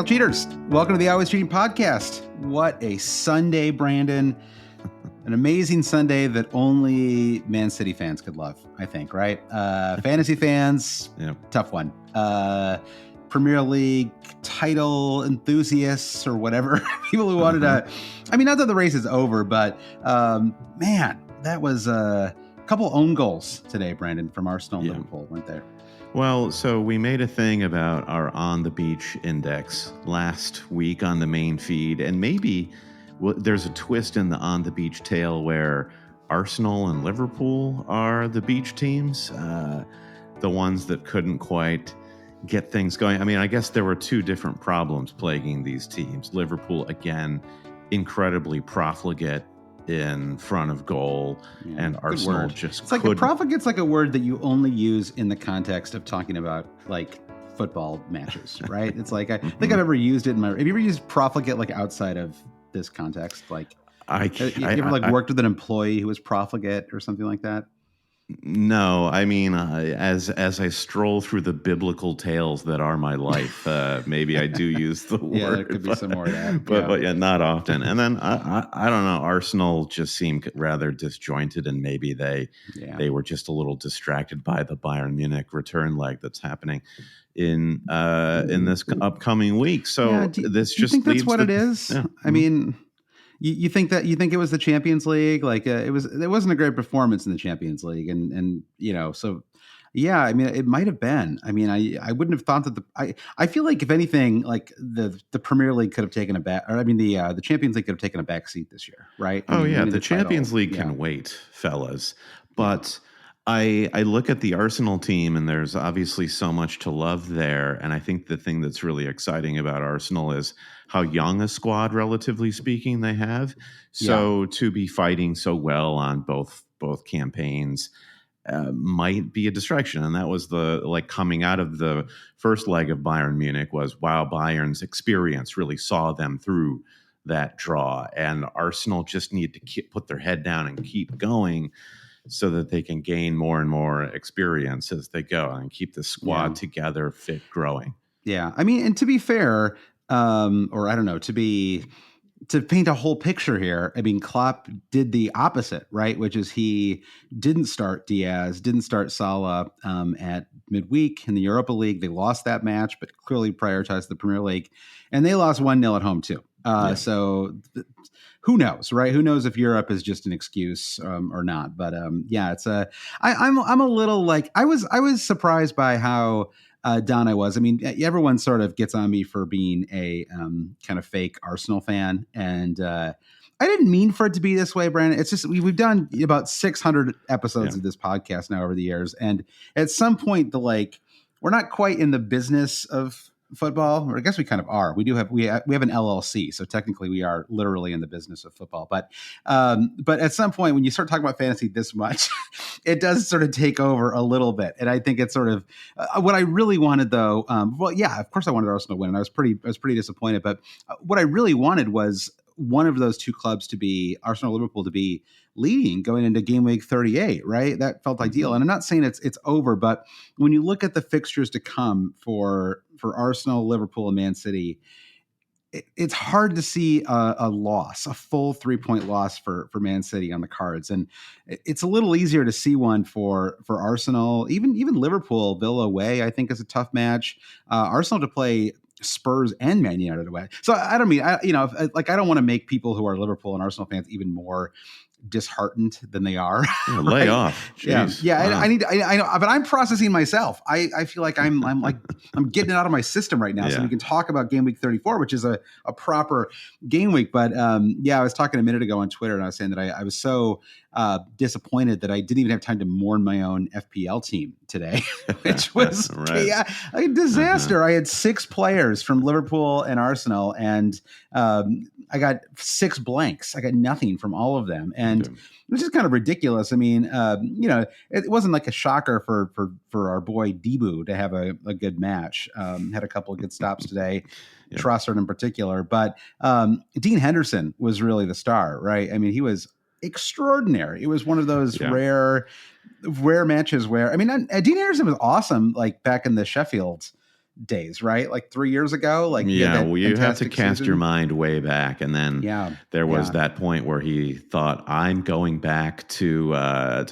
Hail Cheaters. Welcome to the Always Cheating Podcast. What a Sunday, Brandon. An amazing Sunday that only Man City fans could love, I think, right? Fantasy fans, tough one. Premier League title enthusiasts or whatever, people who wanted to, I mean, not that the race is over, but man, that was a couple own goals today, Brandon, from Arsenal and Liverpool, weren't there? Well, so we made a thing about our On the Beach index last week on the main feed, and maybe there's a twist in the On the Beach tale where Arsenal and Liverpool are the beach teams, the ones that couldn't quite get things going. I mean, I guess there were two different problems plaguing these teams. Liverpool, again, incredibly profligate in front of goal, and Arsenal just it's like a profligate's like a word that you only use in the context of talking about like football matches, right? It's like I think I've ever used it in my. Have you ever used profligate like outside of this context? Like, you ever worked with an employee who was profligate or something like that? No, I mean, as I stroll through the biblical tales that are my life, maybe I do use the word. Yeah, there could be some more of that. But not often. And then I don't know. Arsenal just seemed rather disjointed, and maybe they were just a little distracted by the Bayern Munich return leg that's happening in this upcoming week. So do you think that's what it is? Yeah. I mean. You think it was the Champions League? Like it wasn't a great performance in the Champions League, and so yeah. I mean, it might have been. I mean, I wouldn't have thought that I feel like if anything, like the Premier League could have taken a back, or I mean the Champions League could have taken a back seat this year, right? The Champions League can wait, fellas, but. I look at the Arsenal team, and there's obviously so much to love there. And I think the thing that's really exciting about Arsenal is how young a squad, relatively speaking, they have. So to be fighting so well on both campaigns might be a distraction. And that was coming out of the first leg of Bayern Munich was, wow, Bayern's experience really saw them through that draw. And Arsenal just need to put their head down and keep going, so that they can gain more and more experience as they go and keep the squad together, fit, growing. Yeah. I mean, and to be fair, or I don't know, to paint a whole picture here, I mean, Klopp did the opposite, right? Which is he didn't start Diaz, didn't start Salah at midweek in the Europa League. They lost that match, but clearly prioritized the Premier League. And they lost 1-0 at home too. So who knows, right? Who knows if Europe is just an excuse or not? But it's I'm a little like I was surprised by how down I was. I mean, everyone sort of gets on me for being a kind of fake Arsenal fan, and I didn't mean for it to be this way, Brandon. It's just we've done about 600 episodes of this podcast now over the years, and at some point we're not quite in the business of football, or I guess we kind of are. We have an LLC, so technically we are literally in the business of football. But at some point, when you start talking about fantasy this much, it does sort of take over a little bit. And I think it's sort of what I really wanted, though. Of course I wanted Arsenal to win, and I was pretty disappointed. But what I really wanted was one of those two clubs to be Arsenal, Liverpool, to be leading going into game week 38, right? That felt ideal. And I'm not saying it's over, but when you look at the fixtures to come for Arsenal, Liverpool, and Man City, it's hard to see a full 3-point loss for Man City on the cards. And it's a little easier to see one for Arsenal, even Liverpool, Villa away, I think is a tough match. Arsenal to play Spurs and Man United away. So I don't mean, I don't want to make people who are Liverpool and Arsenal fans even more disheartened than they are. Yeah, lay off. Jeez. Wow. I know, but I'm processing myself. I feel like I'm getting it out of my system right now. So we can talk about game week 34, which is a proper game week. But I was talking a minute ago on Twitter, and I was saying that I was so disappointed that I didn't even have time to mourn my own FPL team today, which was a disaster. I had 6 players from Liverpool and Arsenal, and I got 6 blanks. I got nothing from all of them. And which is kind of ridiculous. I mean, it wasn't like a shocker for our boy Debu to have a good match. Had a couple of good stops today, Trossard in particular. But Dean Henderson was really the star, right? I mean, he was extraordinary. It was one of those rare matches where, I mean, Dean Henderson was awesome, like back in the Sheffield days, right? Like 3 years ago, like he had Yeah, that well, you have to fantastic cast your season. mind way back, and then there was that point where he thought, "I'm going back to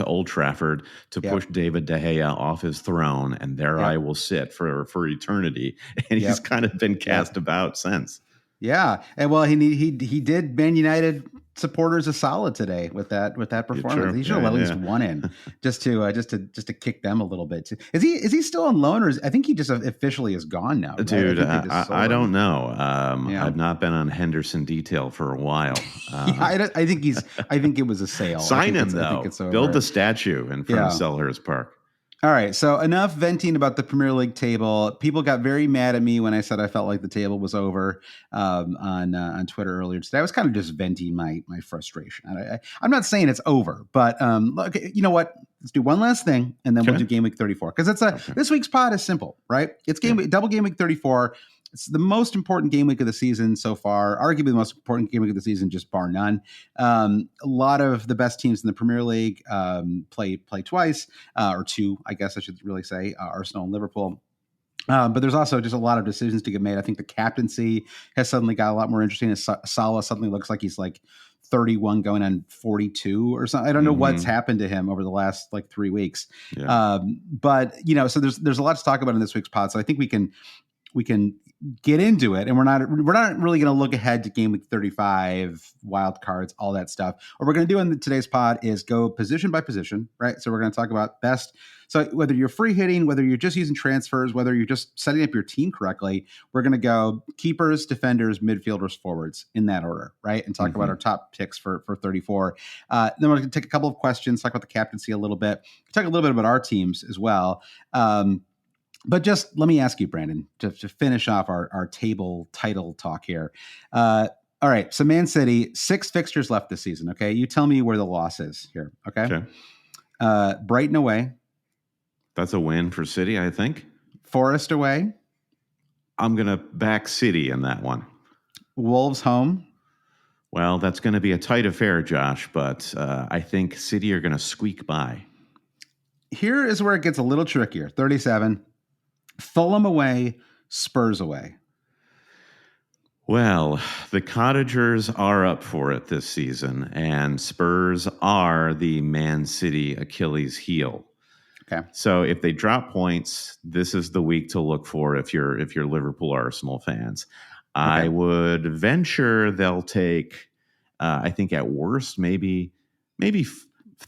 Old Trafford to push David De Gea off his throne, and there I will sit for eternity." And he's kind of been cast about since. Yeah, and well, he did Man United supporters a solid today with that performance. He should have at least won in just to kick them a little bit. Is he still on loan, or I think he just officially is gone now? Right? Dude, I don't know. I've not been on Henderson detail for a while. I think it was a sale. Sign him though. Build the statue in front of Selhurst Park. All right, so enough venting about the Premier League table. People got very mad at me when I said I felt like the table was over on Twitter earlier today. I was kind of just venting my frustration. I'm not saying it's over, but look, you know what? Let's do one last thing, and then we'll do Game Week 34 because this week's pod is simple, right? It's double Game Week 34. It's the most important game week of the season so far, arguably the most important game week of the season, just bar none. A lot of the best teams in the Premier League play twice, or two, I guess I should really say, Arsenal and Liverpool. But there's also just a lot of decisions to get made. I think the captaincy has suddenly got a lot more interesting. Salah suddenly looks like he's like 31 going on 42 or something. I don't know what's happened to him over the last like 3 weeks. But so there's a lot to talk about in this week's pod. So I think we can get into it, and we're not really going to look ahead to Game Week 35, wild cards, all that stuff. What we're going to do in today's pod is go position by position, right? So we're going to talk about best. So whether you're free hitting, whether you're just using transfers, whether you're just setting up your team correctly, we're going to go keepers, defenders, midfielders, forwards in that order, right? And talk about our top picks for 34. Then we're going to take a couple of questions, talk about the captaincy a little bit, talk a little bit about our teams as well. But just let me ask you, Brandon, to finish off our table title talk here. All right, so Man City, 6 fixtures left this season, okay? You tell me where the loss is here, okay? Brighton away. That's a win for City, I think. Forest away. I'm going to back City in that one. Wolves home. Well, that's going to be a tight affair, Josh, but I think City are going to squeak by. Here is where it gets a little trickier. 37. Fulham away, Spurs away. Well, the Cottagers are up for it this season, and Spurs are the Man City Achilles heel. Okay. So if they drop points, this is the week to look for if you're Liverpool Arsenal fans. Okay. I would venture they'll take, I think at worst, maybe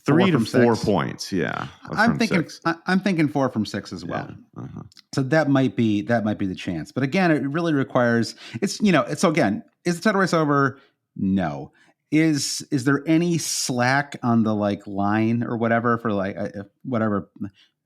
3 to 4 points. Yeah. I'm thinking 4 from 6 as well. Yeah. So that might be the chance. But again, it really requires is the title race over? No. Is there any slack on the line or whatever for whatever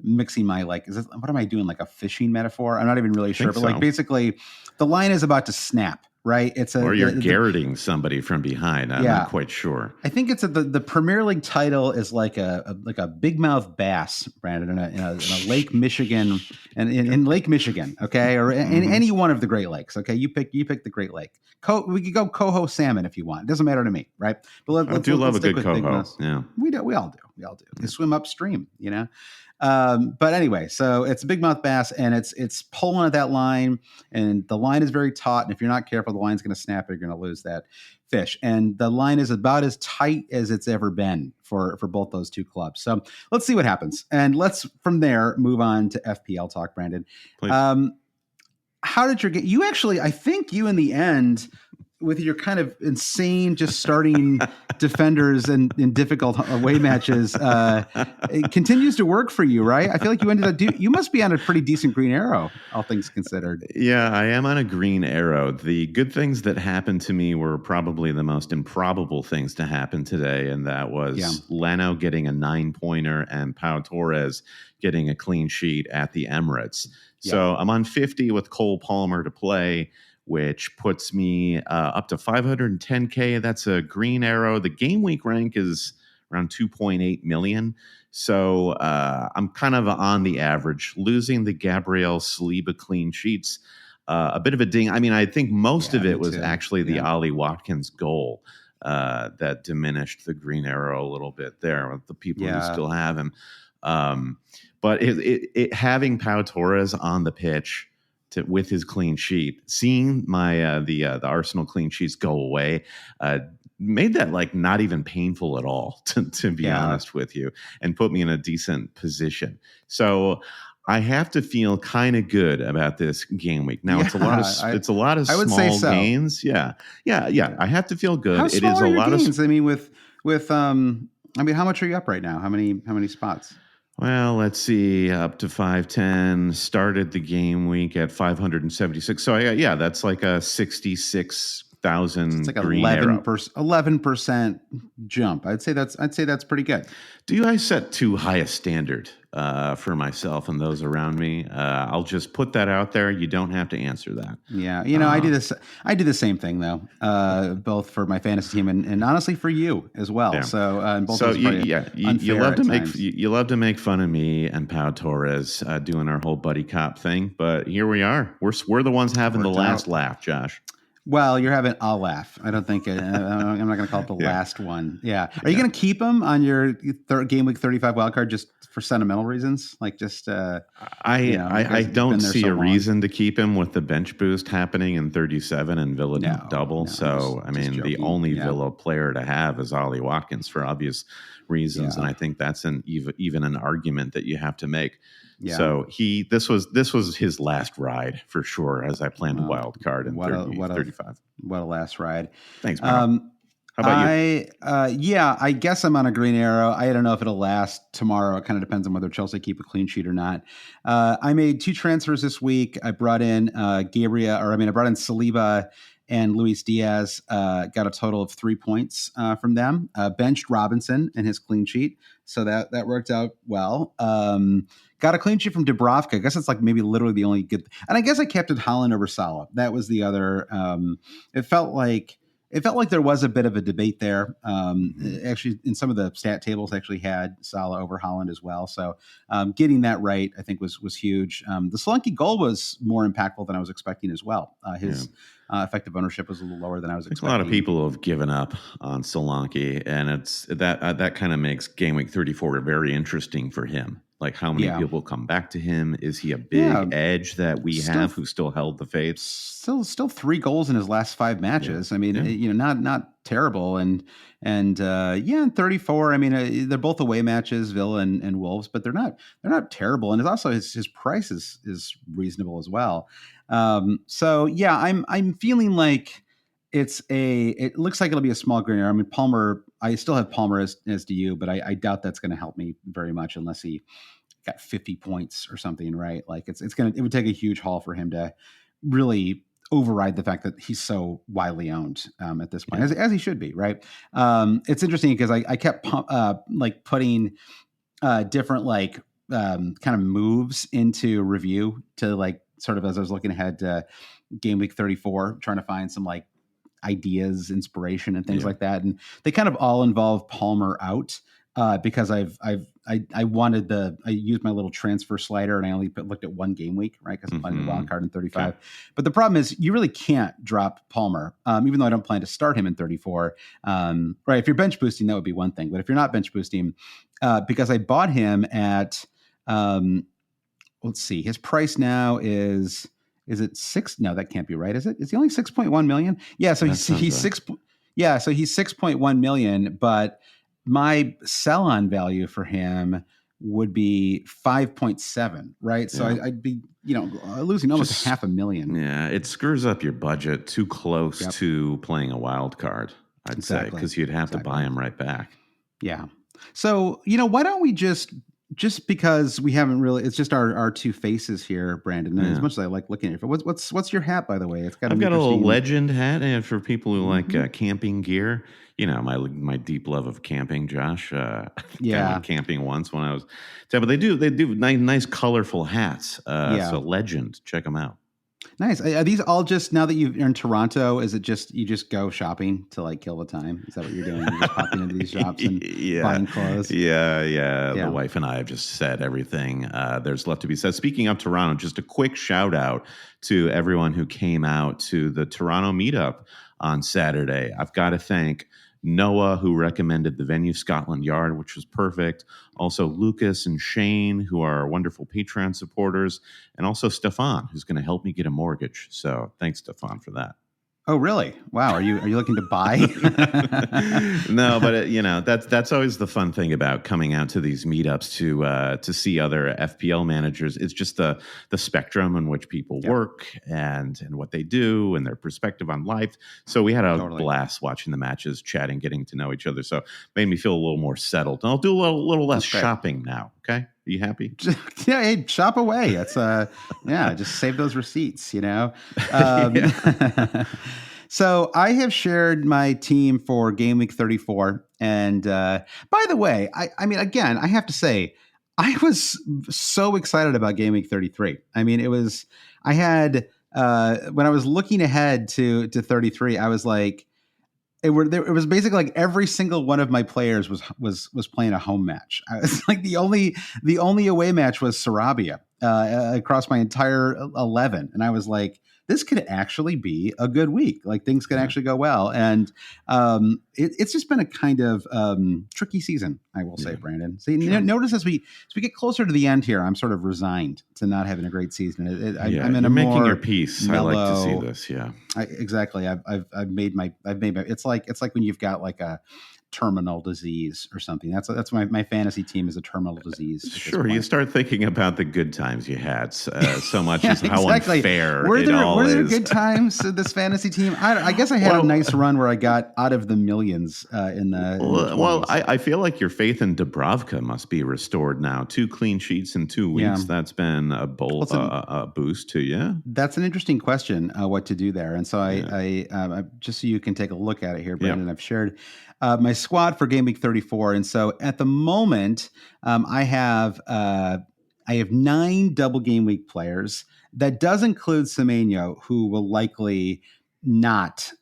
mixing my what am I doing, like a fishing metaphor? I'm not even really sure. But basically the line is about to snap. Right, or you're garroting somebody from behind. I'm not quite sure. I think it's the Premier League title is like a big mouth bass, Brandon, in a Lake Michigan, and in Lake Michigan, okay, or in any one of the Great Lakes. Okay, you pick the Great Lake. We could go coho salmon if you want. It doesn't matter to me, right? But I do love a good coho. Yeah, we all do. They swim upstream, But anyway, so it's a big mouth bass, and it's pulling at that line, and the line is very taut. And if you're not careful, the line's going to snap. You're going to lose that fish. And the line is about as tight as it's ever been for both those two clubs. So let's see what happens, and let's from there move on to FPL talk, Brandon. Please. How did you actually? I think you in the end, with your kind of insane just starting defenders in difficult away matches, it continues to work for you, right? I feel like you ended up you must be on a pretty decent green arrow, all things considered. Yeah, I am on a green arrow. The good things that happened to me were probably the most improbable things to happen today, and that was Leno getting a 9-pointer and Pau Torres getting a clean sheet at the Emirates. So I'm on 50 with Cole Palmer to play, which puts me up to 510K. That's a green arrow. The game week rank is around 2.8 million. So I'm kind of on the average. Losing the Gabriel Saliba clean sheets, a bit of a ding. I mean, I think most of it was actually the Ollie Watkins goal that diminished the green arrow a little bit there with the people who still have him. But it having Pau Torres on the pitch with his clean sheet. Seeing my the Arsenal clean sheets go away made that like not even painful at all, to be honest with you, and put me in a decent position. So I have to feel kind of good about this game week. Now it's a lot of small gains. Yeah. I have to feel good. How small are your gains? I mean, how much are you up right now? How many spots? Well, let's see, up to 510, started the game week at 576. So that's like a 66,000. It's like 11% jump. I'd say that's pretty good. Do I set too high a standard for myself and those around me? I'll just put that out there. You don't have to answer that. Yeah, I do this. I do the same thing though, both for my fantasy team and honestly for you as well. Yeah. So, both you love to make fun of me and Pau Torres doing our whole buddy cop thing, but here we are. We're the ones having the last laugh, Josh. Well, you're having a laugh. I don't think I'm not going to call it the last one. Yeah. Are you going to keep him on your game week 35 wildcard just for sentimental reasons? Like just I don't see a reason to keep him with the bench boost happening in 37 and Villa double. So I mean, the only Villa player to have is Ollie Watkins for obvious reasons, and I think that's even an argument that you have to make. Yeah. So this was his last ride for sure, as I planned a wild card in 35. What a last ride. Thanks, man. How about you? I guess I'm on a green arrow. I don't know if it'll last tomorrow. It kind of depends on whether Chelsea keep a clean sheet or not. I made 2 transfers this week. I brought in Saliba and Luis Diaz. Got a total of 3 points from them. Benched Robinson in his clean sheet, so that worked out well. Got a clean sheet from Dubravka. I guess it's like maybe literally the only good. And I guess I kept it Haaland over Salah. That was the other. It felt like there was a bit of a debate there. Actually, in some of the stat tables, actually had Salah over Haaland as well. So getting that right, I think, was huge. The Solanke goal was more impactful than I was expecting as well. His effective ownership was a little lower than I was expecting. A lot of people have given up on Solanke, and it's that kind of makes game week 34 very interesting for him. Like, how many people come back to him? Is he a big edge that we have who still held the faith? Still 3 goals in his last 5 matches. I mean, not terrible. And in 34, I mean, they're both away matches, Villa and Wolves, but they're not terrible. And it's also his price is reasonable as well. I'm feeling like it looks like it'll be a small green arrow. I mean, Palmer, I still have Palmer as do you, but I doubt that's going to help me very much unless he got 50 points or something, right? Like it would take a huge haul for him to really override the fact that he's so widely owned at this point, as he should be, right? It's interesting because I kept putting different kind of moves into review to sort of as I was looking ahead to game week 34, trying to find some ideas, inspiration, and things like that, and they kind of all involve Palmer out because I used my little transfer slider and I only looked at one game week, right? Because I'm playing the wild card in 35. Okay. But the problem is you really can't drop Palmer, even though I don't plan to start him in 34. Right? If you're bench boosting, that would be one thing. But if you're not bench boosting, because I bought him at, let's see, his price now is it 6? No, that can't be right. Is it? Is he only 6.1 million? Yeah. So he's right. So he's 6.1 million, but my sell on value for him would be 5.7, right? So I'd be, losing almost $500,000. Yeah. It screws up your budget too close to playing a wild card, I'd say, because you'd have to buy him right back. Yeah. So, why don't we just because we haven't really, it's just our 2 faces here, Brandon. And as much as I like looking at it, what's your hat, by the way? I've got a little legend hat, and for people who like camping gear, my deep love of camping, Josh. I went camping once when I was, but they do nice colorful hats. So legend, check them out. Nice. Are these all just, now that you're in Toronto, is it just, you just go shopping to kill the time? Is that what you're doing? You're just popping into these shops and buying clothes? Yeah. The wife and I have just said everything there's left to be said. Speaking of Toronto, just a quick shout out to everyone who came out to the Toronto meetup on Saturday. I've got to thank Noah, who recommended the venue Scotland Yard, which was perfect. Also Lucas and Shane, who are wonderful Patreon supporters, and also Stefan, who's going to help me get a mortgage. So thanks, Stefan, for that. Oh, really? Wow. Are you looking to buy? No, but that's always the fun thing about coming out to these meetups to see other FPL managers. It's just the spectrum in which people work and what they do and their perspective on life. So we had a blast watching the matches, chatting, getting to know each other. So it made me feel a little more settled. And I'll do a little less shopping now. Okay. Are you happy? Yeah, hey, shop away. It's just save those receipts, So I have shared my team for game week 34. And by the way, I mean, again, I have to say, I was so excited about game week 33. I mean, I had when I was looking ahead to 33, I was like, it was basically like every single one of my players was playing a home match. I was like the only away match was Sarabia across my entire 11, and I was like, this could actually be a good week. Like things could actually go well, and it's just been a kind of tricky season, I will say, Brandon. So notice as we get closer to the end here, I'm sort of resigned to not having a great season. I'm in making your peace. Mellow, I like to see this. Yeah, exactly. I've made my. It's like when you've got like a terminal disease or something. That's my fantasy team is a terminal disease. Sure, you start thinking about the good times you had so much as how unfair were there is. good times in this fantasy team? I guess I had a nice run where I got out of the millions in the. I feel like your faith in Dubravka must be restored now. 2 clean sheets in 2 weeks. Yeah. That's been a boost to you. That's an interesting question. What to do there? And so I just so you can take a look at it here, Brandon. I've shared my squad for game week 34, and so at the moment, I have 9 double game week players. That does include Semenyo, who will likely not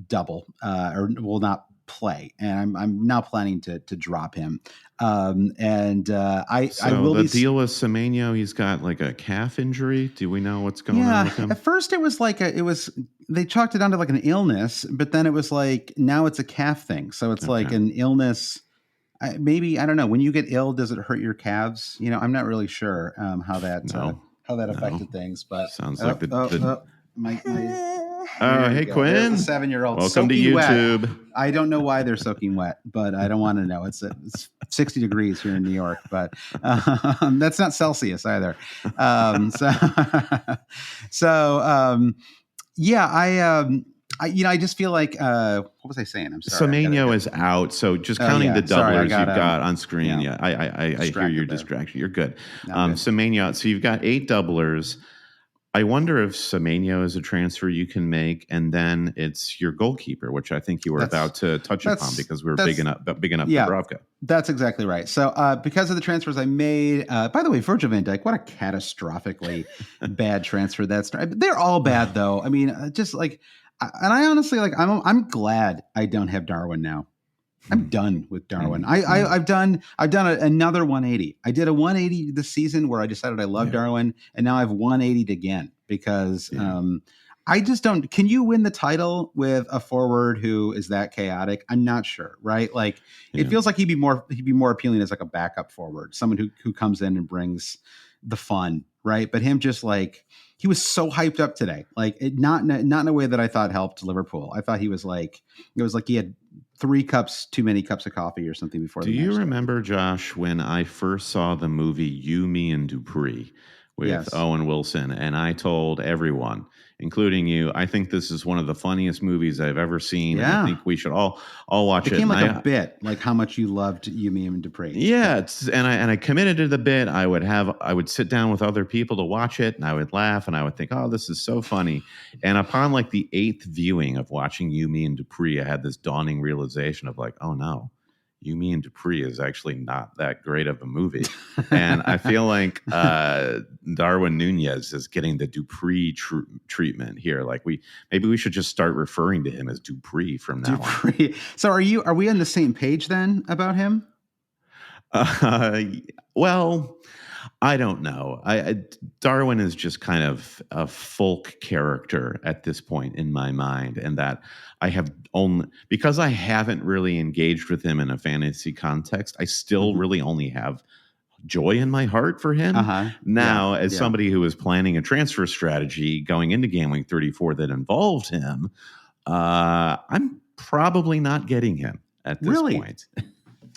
double or will not play, and I'm now planning to drop him. I will. The deal with Semenyo, he's got like a calf injury. Do we know what's going on with him? At first it was they chalked it down to like an illness, but then it was like now it's a calf thing. So it's like an illness. Maybe I don't know. When you get ill, does it hurt your calves? I'm not really sure how that affected things. But sounds like my hey, Quinn. 7-year-old. Welcome to YouTube. Wet. I don't know why they're soaking wet, but I don't want to know. It's 60 degrees here in New York, but that's not Celsius either. I just feel like what was I saying? I'm sorry. Semenyo is out, so just counting the doublers you've got on screen. Yeah, I hear your distraction. You're good. Semenyo out. So you've got 8 doublers. I wonder if Semenyo is a transfer you can make, and then it's your goalkeeper, which I think you were about to touch upon because we were big enough Dubravka. That's exactly right. So because of the transfers I made, by the way, Virgil van Dijk, what a catastrophically bad transfer that's. They're all bad though. I mean, just like, and I honestly I'm glad I don't have Darwin now. I'm done with Darwin. I've done another 180. I did a 180 this season where I decided I love Darwin, and now I've 180'd again because I just don't. Can you win the title with a forward who is that chaotic? I'm not sure, right? Like it feels like he'd be more appealing as like a backup forward, someone who comes in and brings the fun, right? But him just like he was so hyped up today, like not in a way that I thought helped Liverpool. I thought he was like it was like he had 3 cups too many cups of coffee or something before. Do you remember, Josh, when I first saw the movie You, Me, and Dupree with Owen Wilson, and I told everyone, including you, I think this is one of the funniest movies I've ever seen. Yeah. And I think we should all watch it. It became like a bit, like how much you loved You, Me, and Dupree. Yeah, and I committed to the bit. I would sit down with other people to watch it, and I would laugh, and I would think, oh, this is so funny. And upon like the 8th viewing of watching You, Me, and Dupree, I had this dawning realization of like, oh no, You, Me, and Dupree is actually not that great of a movie. And I feel like Darwin Nunez is getting the Dupree treatment here. Like maybe we should just start referring to him as Dupree from now on. So are we on the same page then about him? Well, I don't know. Darwin is just kind of a folk character at this point in my mind, and that I have only because I haven't really engaged with him in a fantasy context. I still Mhm. really only have joy in my heart for him. Uh-huh. Yeah. Now, as Yeah. somebody who was planning a transfer strategy going into Game Week 34 that involved him, I'm probably not getting him at this Really? point.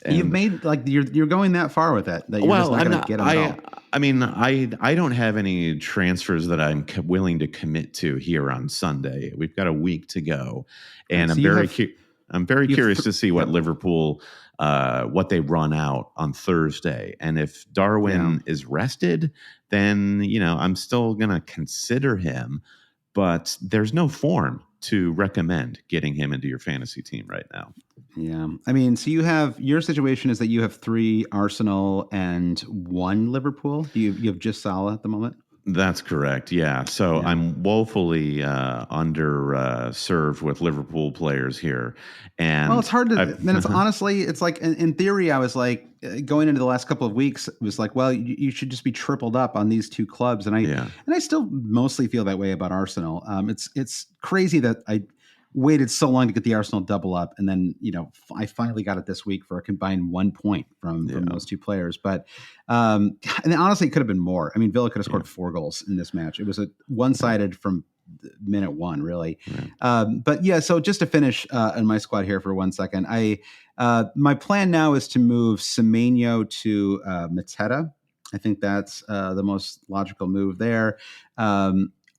You've And made like you're going that far with it that you're just well, not I'm going to not. get him at all. I mean, I don't have any transfers that I'm willing to commit to here on Sunday. We've got a week to go, Okay, and so I'm very you have curious to see what yep. Liverpool what they run out on Thursday. And if Yeah. Darwin is rested, then I'm still going to consider him. But there's no form to recommend getting him into your fantasy team right now. Yeah. I mean, so your situation is that you have 3 Arsenal and 1 Liverpool. You have just Salah at the moment? That's correct. Yeah. So Yeah. I'm woefully under served with Liverpool players here, Well, and it's hard to. I've Then it's honestly, it's like in theory, I was like going into the last couple of weeks, it was like, well, you should just be tripled up on these 2 clubs, and yeah. I still mostly feel that way about Arsenal. It's crazy that I waited so long to get the Arsenal double up, and then I finally got it this week for a combined 1 point from those 2 players. But and then honestly, it could have been more. I mean, Villa could have scored 4 goals in this match. It was a one-sided from minute 1, really. But yeah, so just to finish in my squad here for 1 second, my plan now is to move Semenyo to Mateta. I think that's the most logical move there.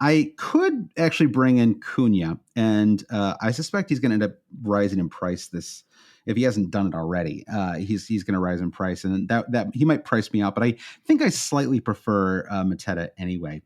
I could actually bring in Cunha, and I suspect he's going to end up rising in price this. If he hasn't done it already, he's going to rise in price, and that he might price me out. But I think I slightly prefer Mateta anyway,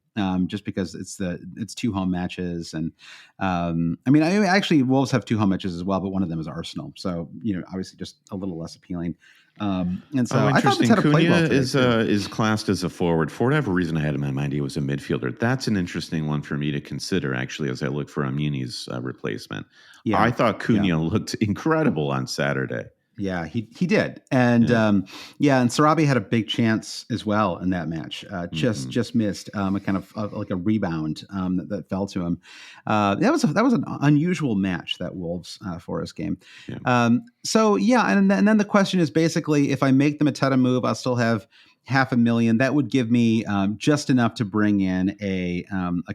just because it's 2 home matches, and I mean, actually Wolves have 2 home matches as well, but one of them is Arsenal, so obviously just a little less appealing. And so I thought Mateta played well today, is classed as a forward. For whatever reason, I had in my mind he was a midfielder. That's an interesting one for me to consider, actually, as I look for Amuni's replacement. Yeah, I thought Cunha looked incredible on Saturday. Yeah, he did, and and Sarabi had a big chance as well in that match. Just missed a kind of like a rebound that fell to him. That was an unusual match, that Wolves Forest game. Yeah. And then the question is basically, if I make the Mateta move, I'll still have $500,000. That would give me just enough to bring in a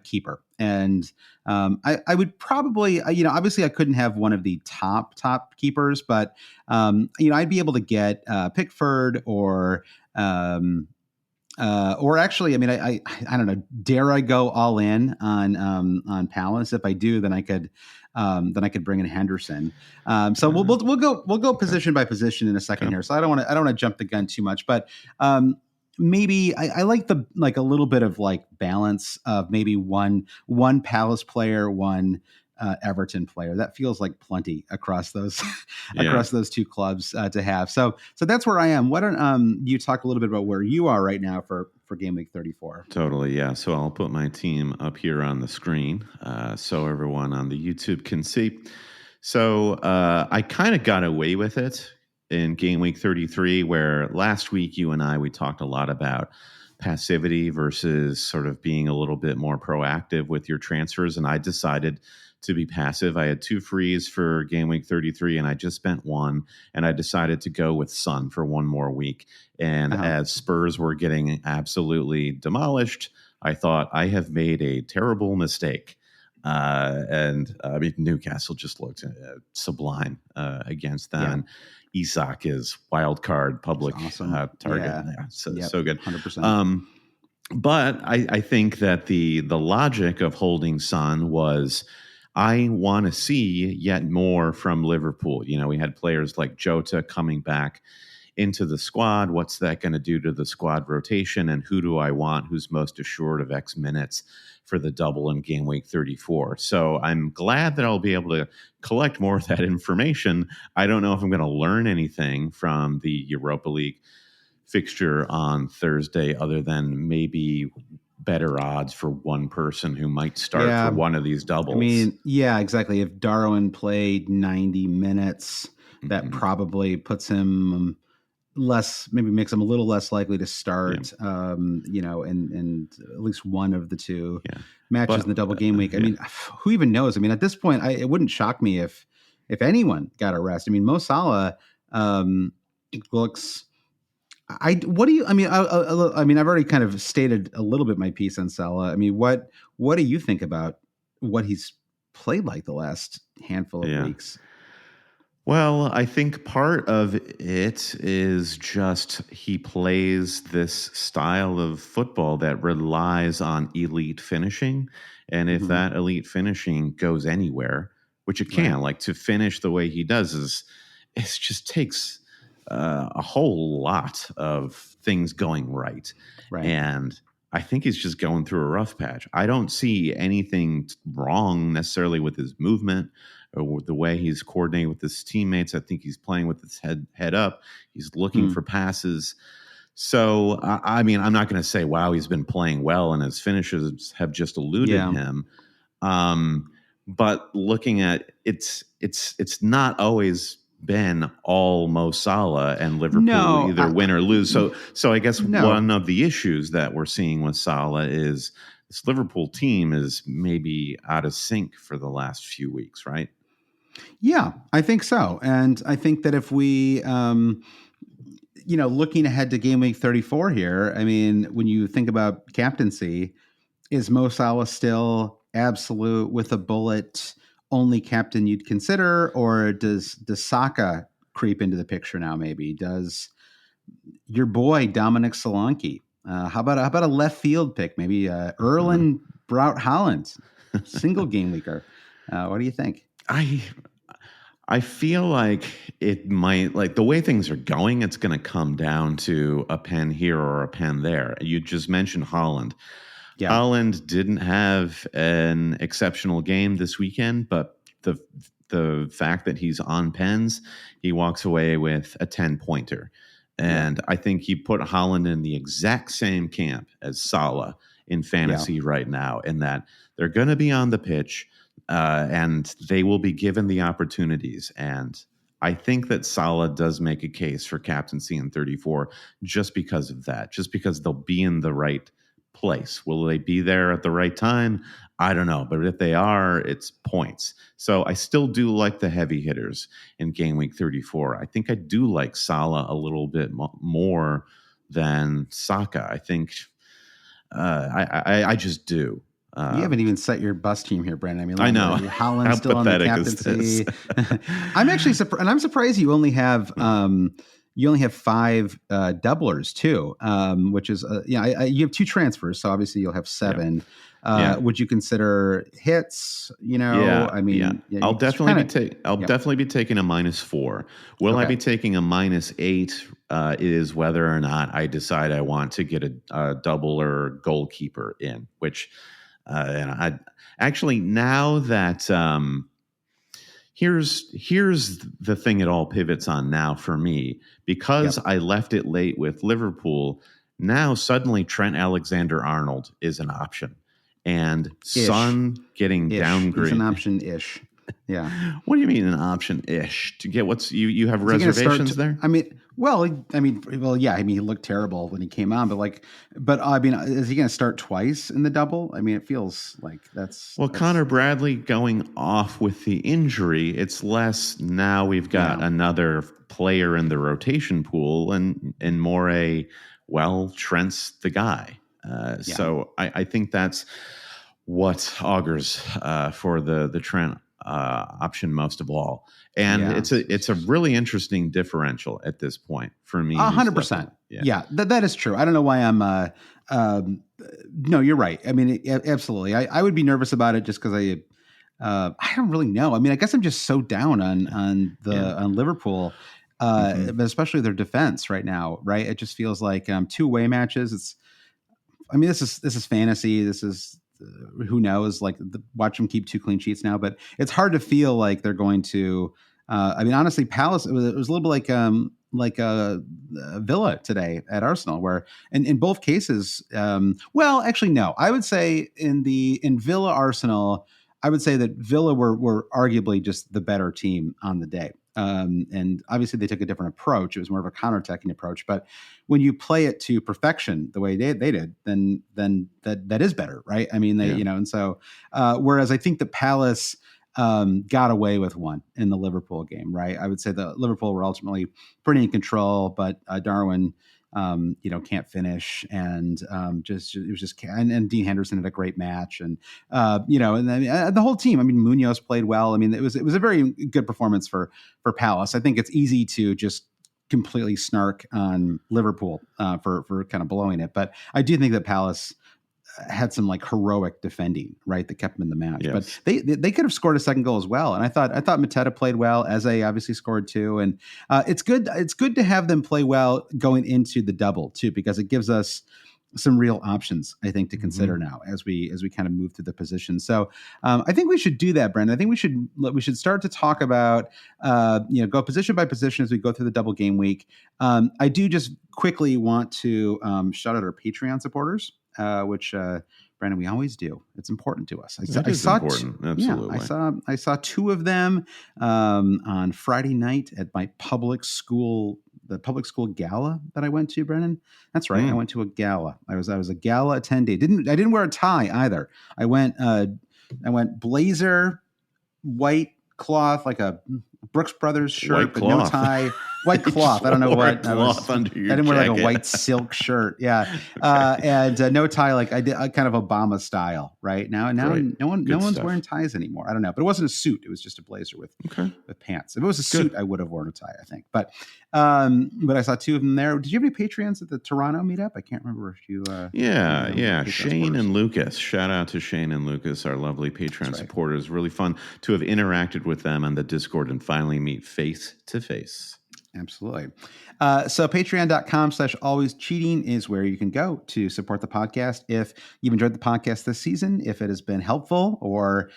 keeper. And I would probably, obviously I couldn't have one of the top keepers, but I'd be able to get Pickford or actually, I mean, I don't know. Dare I go all in on Palace? If I do, then I could bring in Henderson. So we'll go position by position in a second here. So I don't want to jump the gun too much, but maybe I like a little bit of like balance of maybe one Palace player, one Everton player. That feels like plenty across those across those 2 clubs to have. So that's where I am. Why don't you talk a little bit about where you are right now for Game Week 34? Totally, yeah. So I'll put my team up here on the screen so everyone on the YouTube can see. So I kind of got away with it in Game Week 33, where last week you and we talked a lot about passivity versus sort of being a little bit more proactive with your transfers, and I decided to be passive. I had 2 frees for Game Week 33, and I just spent 1, and I decided to go with Son for 1 more week. And as Spurs were getting absolutely demolished, I thought I have made a terrible mistake. And I mean, Newcastle just looked sublime against them. Yeah. And Isak is wild card public awesome. Target. Yeah. So good. 100%. But I think that the logic of holding Son was, I want to see yet more from Liverpool. We had players like Jota coming back into the squad. What's that going to do to the squad rotation? And who do I want who's most assured of X minutes for the double in Game Week 34? So I'm glad that I'll be able to collect more of that information. I don't know if I'm going to learn anything from the Europa League fixture on Thursday other than maybe better odds for one person who might start for one of these doubles. I mean, yeah, exactly. If Darwin played 90 minutes, that probably puts him maybe makes them a little less likely to Yeah, start, and at least one of the two yeah. matches in the But double game week. I yeah, mean, who even knows? I mean, at this point, it wouldn't shock me if anyone got a rest. I mean, Mo Salah looks. What do you? I mean, I mean, I've already kind of stated a little bit my piece on Salah. I mean, what do you think about what he's played like the last handful of yeah. weeks? Well, I think part of it is just he plays this style of football that relies on elite finishing. And if Hmm. that elite finishing goes anywhere, which it Right, can, like to finish the way he does, it just takes a whole lot of things going right. right. And I think he's just going through a rough patch. I don't see anything wrong necessarily with his movement or the way he's coordinating with his teammates. I think he's playing with his head up. He's looking Hmm. for passes. So I mean, I'm not going to say, wow, he's been playing well, and his finishes have just eluded Yeah. him. Um, but looking at it's not always been all Mo Salah and Liverpool No, either win or lose. So I guess no. one of the issues that we're seeing with Salah is this Liverpool team is maybe out of sync for the last few weeks, right? Yeah, I think so. And I think that if we, looking ahead to game week 34 here, I mean, when you think about captaincy, is Mo Salah still absolute with a bullet only captain you'd consider, or does Saka creep into the picture now? Maybe does your boy Dominic Solanke? How about a left field pick? Maybe Erlen Brout Holland, single game weeker. What do you think? I I feel like it might, like the way things are going, it's going to come down to a pen here or a pen there. You just mentioned Holland. Yeah, Holland didn't have an exceptional game this weekend, but the fact that he's on pens, he walks away with a 10-pointer. yeah, And I think you put Holland in the exact same camp as Salah in yeah, fantasy right now, in that they're going to be on the pitch and they will be given the opportunities. And I think that Salah does make a case for captaincy in 34 just because of that, just because they'll be in the right place. Will they be there at the right time? I don't know. But if they are, it's points. So I still do like the heavy hitters in game week 34. I think I do like Salah a little bit more than Saka. I think I just do. you haven't Um, even set your bus team here, Brandon. I mean, I know. Holland's How still on the pathetic is this? captaincy. I'm actually surprised, and I'm surprised you only have five doublers too, which is you have two transfers, so obviously you'll have Yeah. seven. Yeah. Would you consider hits? Yeah, I yeah. mean, I'll you definitely kind be of. I'll Yep. definitely be taking a -4. Will I Okay. be taking a -8? Is whether or not I decide I want to get a double or goalkeeper in. Which, and I actually, now that here's the thing it all pivots on now for me, because Yep. I left it late with Liverpool. Now suddenly Trent Alexander-Arnold is an option, and Ish. Son getting Ish. He's an downgraded. option. Ish. Yeah. What do you mean an option ish to get what's you have Is he going to start? reservations there? I mean, yeah. I mean, he looked terrible when he came on, but I mean, is he going to start twice in the double? I mean, it feels like Well, that's Connor Bradley going off with the injury, it's less now we've got yeah, another player in the rotation pool, and more Trent's the guy. yeah, So I think that's what augurs for the Trent option most of all. And yeah. it's a really interesting differential at this point for me, who's left in. 100%. Yeah. Yeah, that is true. I don't know why I'm. Um, no, you're right. I mean, absolutely. I would be nervous about it just because I don't really know. I mean, I guess I'm just so down Yeah. on Liverpool, Hmm. but especially their defense right now. Right, it just feels like two away matches. I mean, this is fantasy. This is who knows? Like, watch them keep two clean sheets now, but it's hard to feel like they're going to. I mean, honestly, Palace. It was a little bit like Villa today at Arsenal, where in both cases. Well, actually, no. I would say in Villa Arsenal, I would say that Villa were arguably just the better team on the day. And obviously they took a different approach. It was more of a counterattacking approach. But when you play it to perfection the way they did, then that is better, right? I mean, and so whereas I think the Palace got away with one in the Liverpool game, right? I would say the Liverpool were ultimately pretty in control, but Darwin, can't finish, and Dean Henderson had a great match, and and then the whole team. I mean, Munoz played well. I mean, it was a very good performance for Palace. I think it's easy to just completely snark on Liverpool for kind of blowing it, but I do think that Palace had some like heroic defending, right, that kept them in the match. Yes. But they could have scored a second goal as well. And I thought Mateta played well. Eze obviously scored too. And it's good to have them play well going into the double too, because it gives us some real options, I think, to consider now as we kind of move through the position. So I think we should do that, Brendan. I think we should start to talk about go position by position as we go through the double game week. I do just quickly want to shout out our Patreon supporters. Which Brandon, we always do. It's important to us. I saw important. Absolutely. Yeah, I saw two of them on Friday night at my public school, the public school gala that I went to. Brendan, that's right. I went to a gala. I was a gala attendee. I didn't wear a tie either. I went blazer, white cloth, like a Brooks Brothers shirt, but no tie. White cloth. I don't know what. I didn't wear like a white silk shirt. Yeah. And no tie. Like I did kind of Obama style right now. And now no one's wearing ties anymore. I don't know, but it wasn't a suit. It was just a blazer with pants. If it was a suit, I would have worn a tie, I think. But I saw two of them there. Did you have any Patreons at the Toronto meetup? I can't remember if you. Shane and Lucas. Shout out to Shane and Lucas, our lovely Patreon supporters. Really fun to have interacted with them on the Discord and finally meet face to face. Absolutely. So patreon.com/alwayscheating is where you can go to support the podcast. If you've enjoyed the podcast this season, if it has been helpful or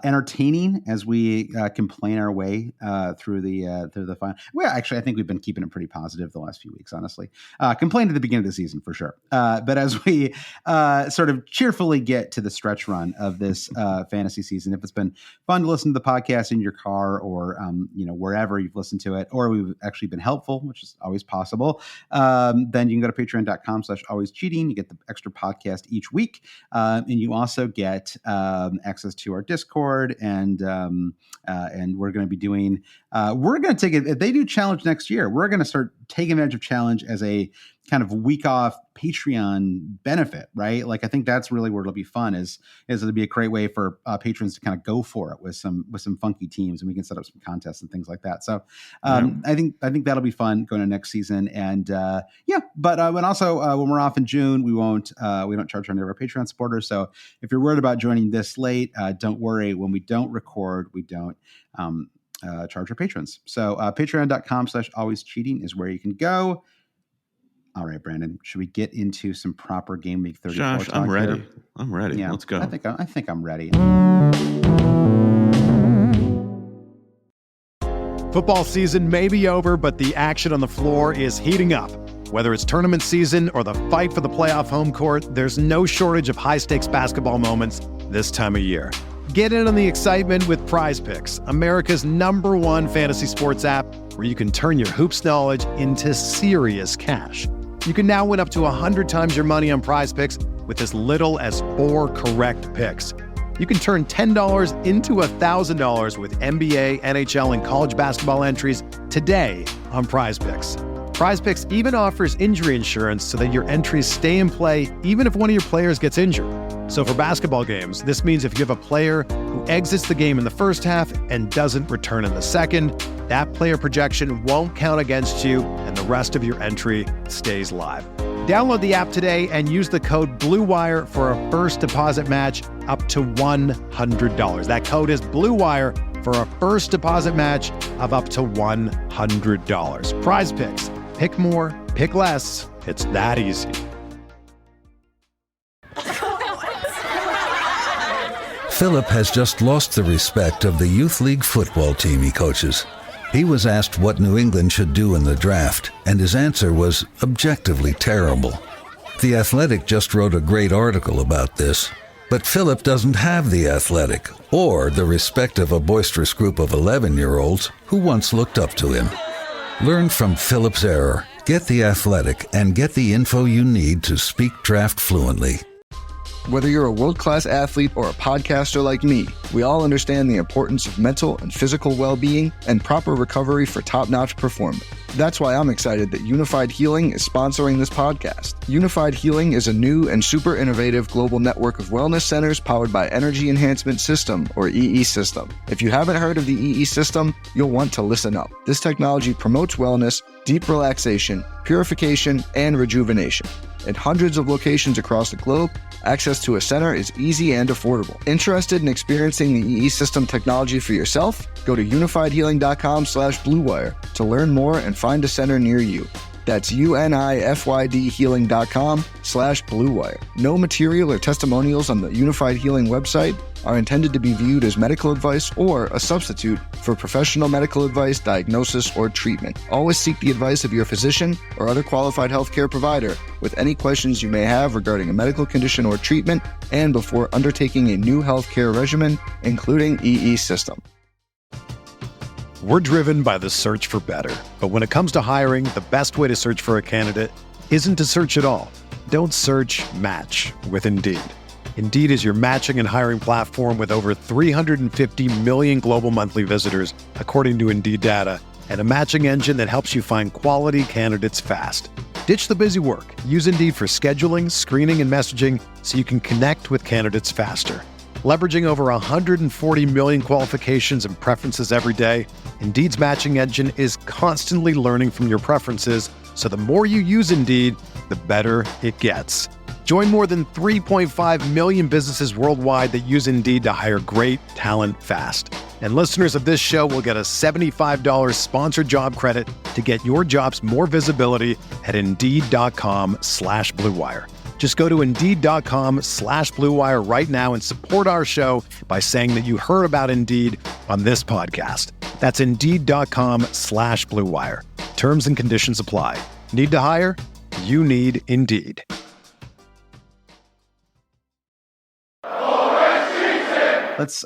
entertaining as we complain our way through the final. Well, actually, I think we've been keeping it pretty positive the last few weeks, honestly. Complained at the beginning of the season for sure. But as we sort of cheerfully get to the stretch run of this fantasy season, if it's been fun to listen to the podcast in your car or wherever you've listened to it, or we've actually been helpful, which is always possible, then you can go to patreon.com/alwayscheating. You get the extra podcast each week. And you also get access to our Discord, and we're going to be doing, we're going to take it. If they do challenge next year, we're going to start taking advantage of challenge as a kind of week off Patreon benefit, right? Like, I think that's really where it'll be fun is it'll be a great way for patrons to kind of go for it with some funky teams, and we can set up some contests and things like that. So I think that'll be fun going to next season. And but also when we're off in June, we don't charge any of our Patreon supporters. So if you're worried about joining this late, don't worry. When we don't record, we don't charge our patrons. So patreon.com/alwayscheating is where you can go. All right, Brandon, should we get into some proper game week 34 Josh, I'm ready. Here? I'm ready. Yeah, let's go. I think I'm ready. Football season may be over, but the action on the floor is heating up. Whether it's tournament season or the fight for the playoff home court, there's no shortage of high-stakes basketball moments this time of year. Get in on the excitement with Prize Picks, America's #1 fantasy sports app, where you can turn your hoops knowledge into serious cash. You can now win up to 100 times your money on Prize Picks with as little as 4 correct picks. You can turn $10 into $1,000 with NBA, NHL, and college basketball entries today on Prize Picks. Prize Picks even offers injury insurance so that your entries stay in play even if one of your players gets injured. So for basketball games, this means if you have a player who exits the game in the first half and doesn't return in the second, that player projection won't count against you and the rest of your entry stays live. Download the app today and use the code BLUEWIRE for a first deposit match up to $100. That code is BLUEWIRE for a first deposit match of up to $100. Prize Picks. Pick more, pick less. It's that easy. Philip has just lost the respect of the youth league football team he coaches. He was asked what New England should do in the draft, and his answer was objectively terrible. The Athletic just wrote a great article about this. But Philip doesn't have the athletic or the respect of a boisterous group of 11-year-olds who once looked up to him. Learn from Philip's error, get the athletic, and get the info you need to speak draft fluently. Whether you're a world-class athlete or a podcaster like me, we all understand the importance of mental and physical well-being and proper recovery for top-notch performance. That's why I'm excited that Unified Healing is sponsoring this podcast. Unified Healing is a new and super innovative global network of wellness centers powered by Energy Enhancement System, or EE System. If you haven't heard of the EE System, you'll want to listen up. This technology promotes wellness, deep relaxation, purification, and rejuvenation. At hundreds of locations across the globe, access to a center is easy and affordable. Interested in experiencing the EE System technology for yourself? Go to unifiedhealing.com/bluewire to learn more and find a center near you. That's unifydhealing.com/bluewire. No material or testimonials on the Unified Healing website are intended to be viewed as medical advice or a substitute for professional medical advice, diagnosis, or treatment. Always seek the advice of your physician or other qualified healthcare provider with any questions you may have regarding a medical condition or treatment and before undertaking a new healthcare regimen, including EE System. We're driven by the search for better. But when it comes to hiring, the best way to search for a candidate isn't to search at all. Don't search, match with Indeed. Indeed is your matching and hiring platform with over 350 million global monthly visitors, according to Indeed data, and a matching engine that helps you find quality candidates fast. Ditch the busy work. Use Indeed for scheduling, screening, and messaging so you can connect with candidates faster. Leveraging over 140 million qualifications and preferences every day, Indeed's matching engine is constantly learning from your preferences, so the more you use Indeed, the better it gets. Join more than 3.5 million businesses worldwide that use Indeed to hire great talent fast. And listeners of this show will get a $75 sponsored job credit to get your jobs more visibility at Indeed.com/BlueWire. Just go to Indeed.com/BlueWire right now and support our show by saying that you heard about Indeed on this podcast. That's Indeed.com/BlueWire. Terms and conditions apply. Need to hire? You need Indeed. Let's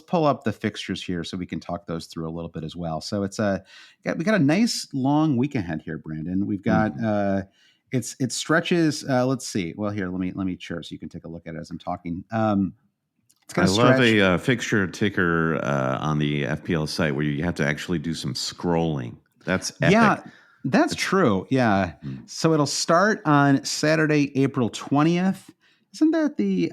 pull up the fixtures here so we can talk those through a little bit as well. So we got a nice long week ahead here, Brandon. We've got it stretches. Let's see. Well, here let me share so you can take a look at it as I'm talking. It's I love a fixture ticker on the FPL site where you have to actually do some scrolling. That's epic. Yeah, that's true. Yeah. So it'll start on Saturday, April 20th. Isn't that the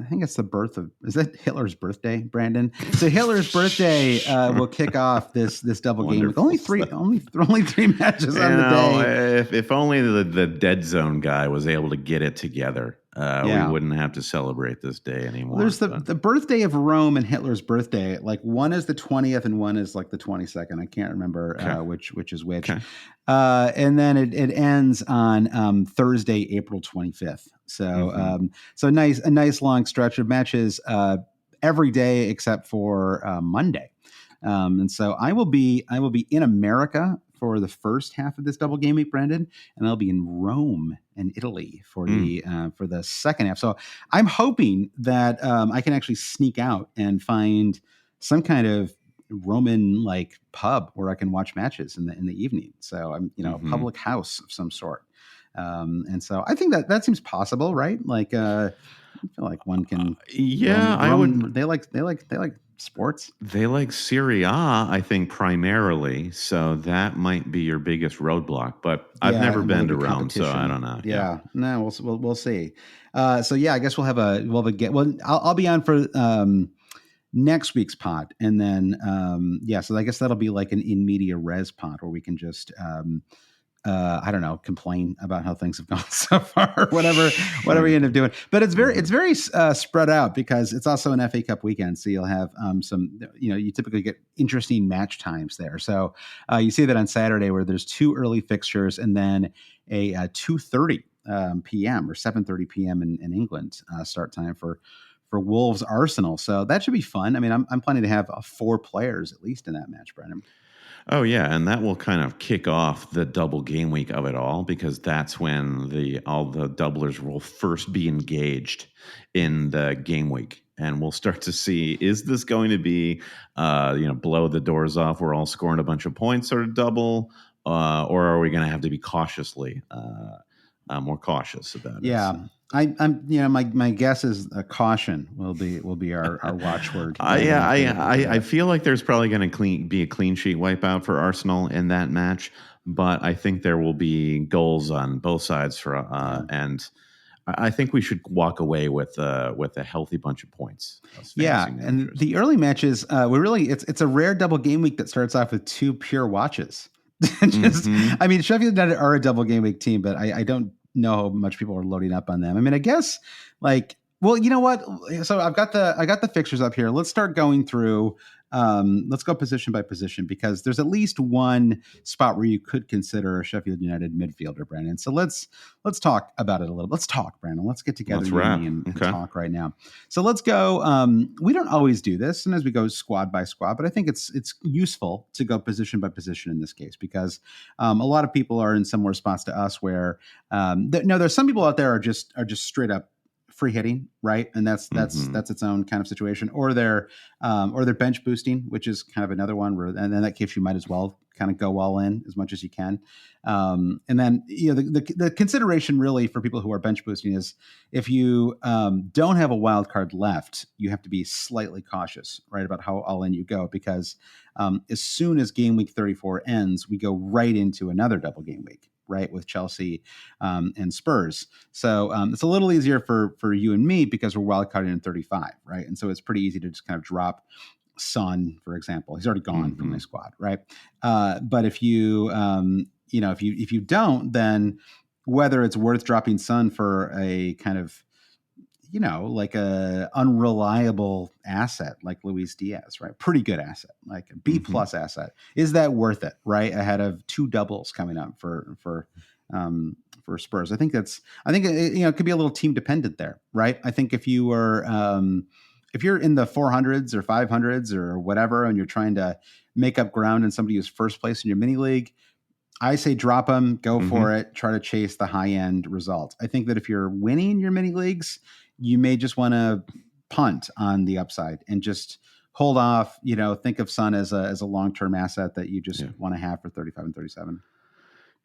I think it's the birth of, is that Hitler's birthday, Brandon? So Hitler's birthday will kick off this double game with only three matches on the day. If only the Dead Zone guy was able to get it together, we wouldn't have to celebrate this day anymore. There's the birthday of Rome and Hitler's birthday. Like one is the 20th and one is like the 22nd. I can't remember which is which. Okay. And then it ends on Thursday, April 25th. So a nice long stretch of matches every day except for Monday. And so I will be in America for the first half of this double game week, Brandon, and I'll be in Rome in Italy for the second half. So I'm hoping that I can actually sneak out and find some kind of Roman like pub where I can watch matches in the evening. So I'm a public house of some sort. And so I think that seems possible, right? Like I feel like one can. I would. They like sports. They like Serie A, I think, primarily. So that might be your biggest roadblock. But I've never been to Rome, so I don't know. Yeah. No, we'll see. So yeah, I guess we'll have a get. Well, I'll be on for next week's pod, and then so I guess that'll be like an in media res pod where we can just I don't know, complain about how things have gone so far, whatever you end up doing. But it's very spread out because it's also an FA Cup weekend. So you'll have some, you typically get interesting match times there. So you see that on Saturday where there's two early fixtures and then a 2:30 p.m. or 7:30 p.m. in England start time for Wolves Arsenal. So that should be fun. I mean, I'm planning to have 4 players at least in that match, Brennan. Oh yeah, and that will kind of kick off the double game week of it all, because that's when all the doublers will first be engaged in the game week, and we'll start to see, is this going to be blow the doors off, we're all scoring a bunch of points or double, or are we going to have to be cautiously more cautious about it? Yeah. So. I'm my guess is caution will be our watchword. I feel like there's probably going to be a clean sheet wipeout for Arsenal in that match, but I think there will be goals on both sides and I think we should walk away with a healthy bunch of points. Yeah, and the early matches, it's a rare double game week that starts off with two pure watches. I mean, Sheffield United are a double game week team, but I don't know how much people are loading up on them. I mean, I guess well, you know what? So I got the fixtures up here. Let's start going through. Let's go position by position, because there's at least one spot where you could consider a Sheffield United midfielder, Brandon. So let's talk about it a little. Let's talk, Brandon. Let's get together and talk right now. So let's go. We don't always do this, and as we go squad by squad, but I think it's useful to go position by position in this case, because a lot of people are in similar spots to us where there's some people out there are just straight up free hitting, right? And that's its own kind of situation, or they're bench boosting, which is kind of another one where, and in that case, you might as well kind of go all in as much as you can. And then, the consideration really for people who are bench boosting is if you don't have a wild card left, you have to be slightly cautious, right, about how all in you go, because as soon as game week 34 ends, we go right into another double game week, right, with Chelsea and Spurs. So it's a little easier for you and me because we're wildcarding in 35, right? And so it's pretty easy to just kind of drop Son, for example. He's already gone from my squad, right? But if you if you don't, then whether it's worth dropping Son for a kind of like a unreliable asset like Luis Diaz, right? Pretty good asset, like a B plus asset. Is that worth it, right? Ahead of two doubles coming up for Spurs. I think it could be a little team dependent there, right? I think if you were if you're in the 400s or 500s or whatever, and you're trying to make up ground in somebody who's first place in your mini league, I say drop them, go for it, try to chase the high end result. I think that if you're winning your mini leagues, you may just want to punt on the upside and just hold off, think of Son as a long-term asset that you just want to have for 35 and 37.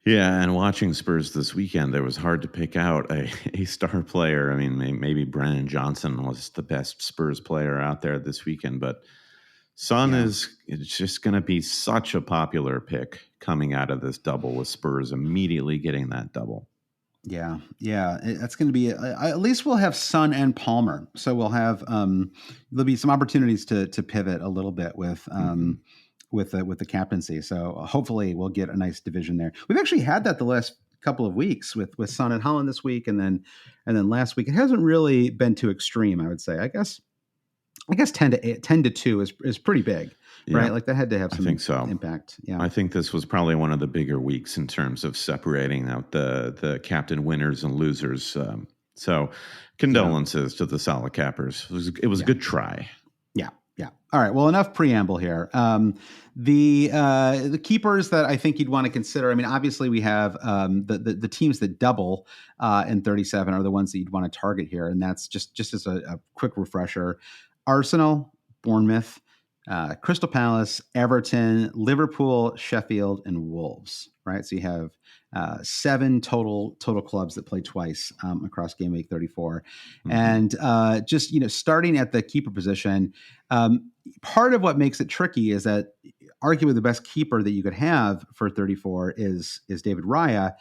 Yeah, and watching Spurs this weekend, it was hard to pick out a star player. I mean, maybe Brennan Johnson was the best Spurs player out there this weekend, but Son it's just going to be such a popular pick coming out of this double, with Spurs immediately getting that double. Yeah. That's going to be at least we'll have Son and Palmer, so we'll have there'll be some opportunities to pivot a little bit with the captaincy. So hopefully we'll get a nice division there. We've actually had that the last couple of weeks with Son and Holland this week, and then last week. It hasn't really been too extreme, I would say. I guess 10 to 2 is pretty big, right? Like that had to have some impact. Yeah, I think this was probably one of the bigger weeks in terms of separating out the captain winners and losers. So condolences to the solid cappers. It was a good try. Yeah. All right. Well, enough preamble here. The keepers that I think you'd want to consider. I mean, obviously we have the teams that double in 37 are the ones that you'd want to target here, and that's just as a quick refresher: Arsenal, Bournemouth, Crystal Palace, Everton, Liverpool, Sheffield, and Wolves. Right. So you have 7 total clubs that play twice across game week 34. And just, starting at the keeper position, part of what makes it tricky is that arguably the best keeper that you could have for 34 is David Raya.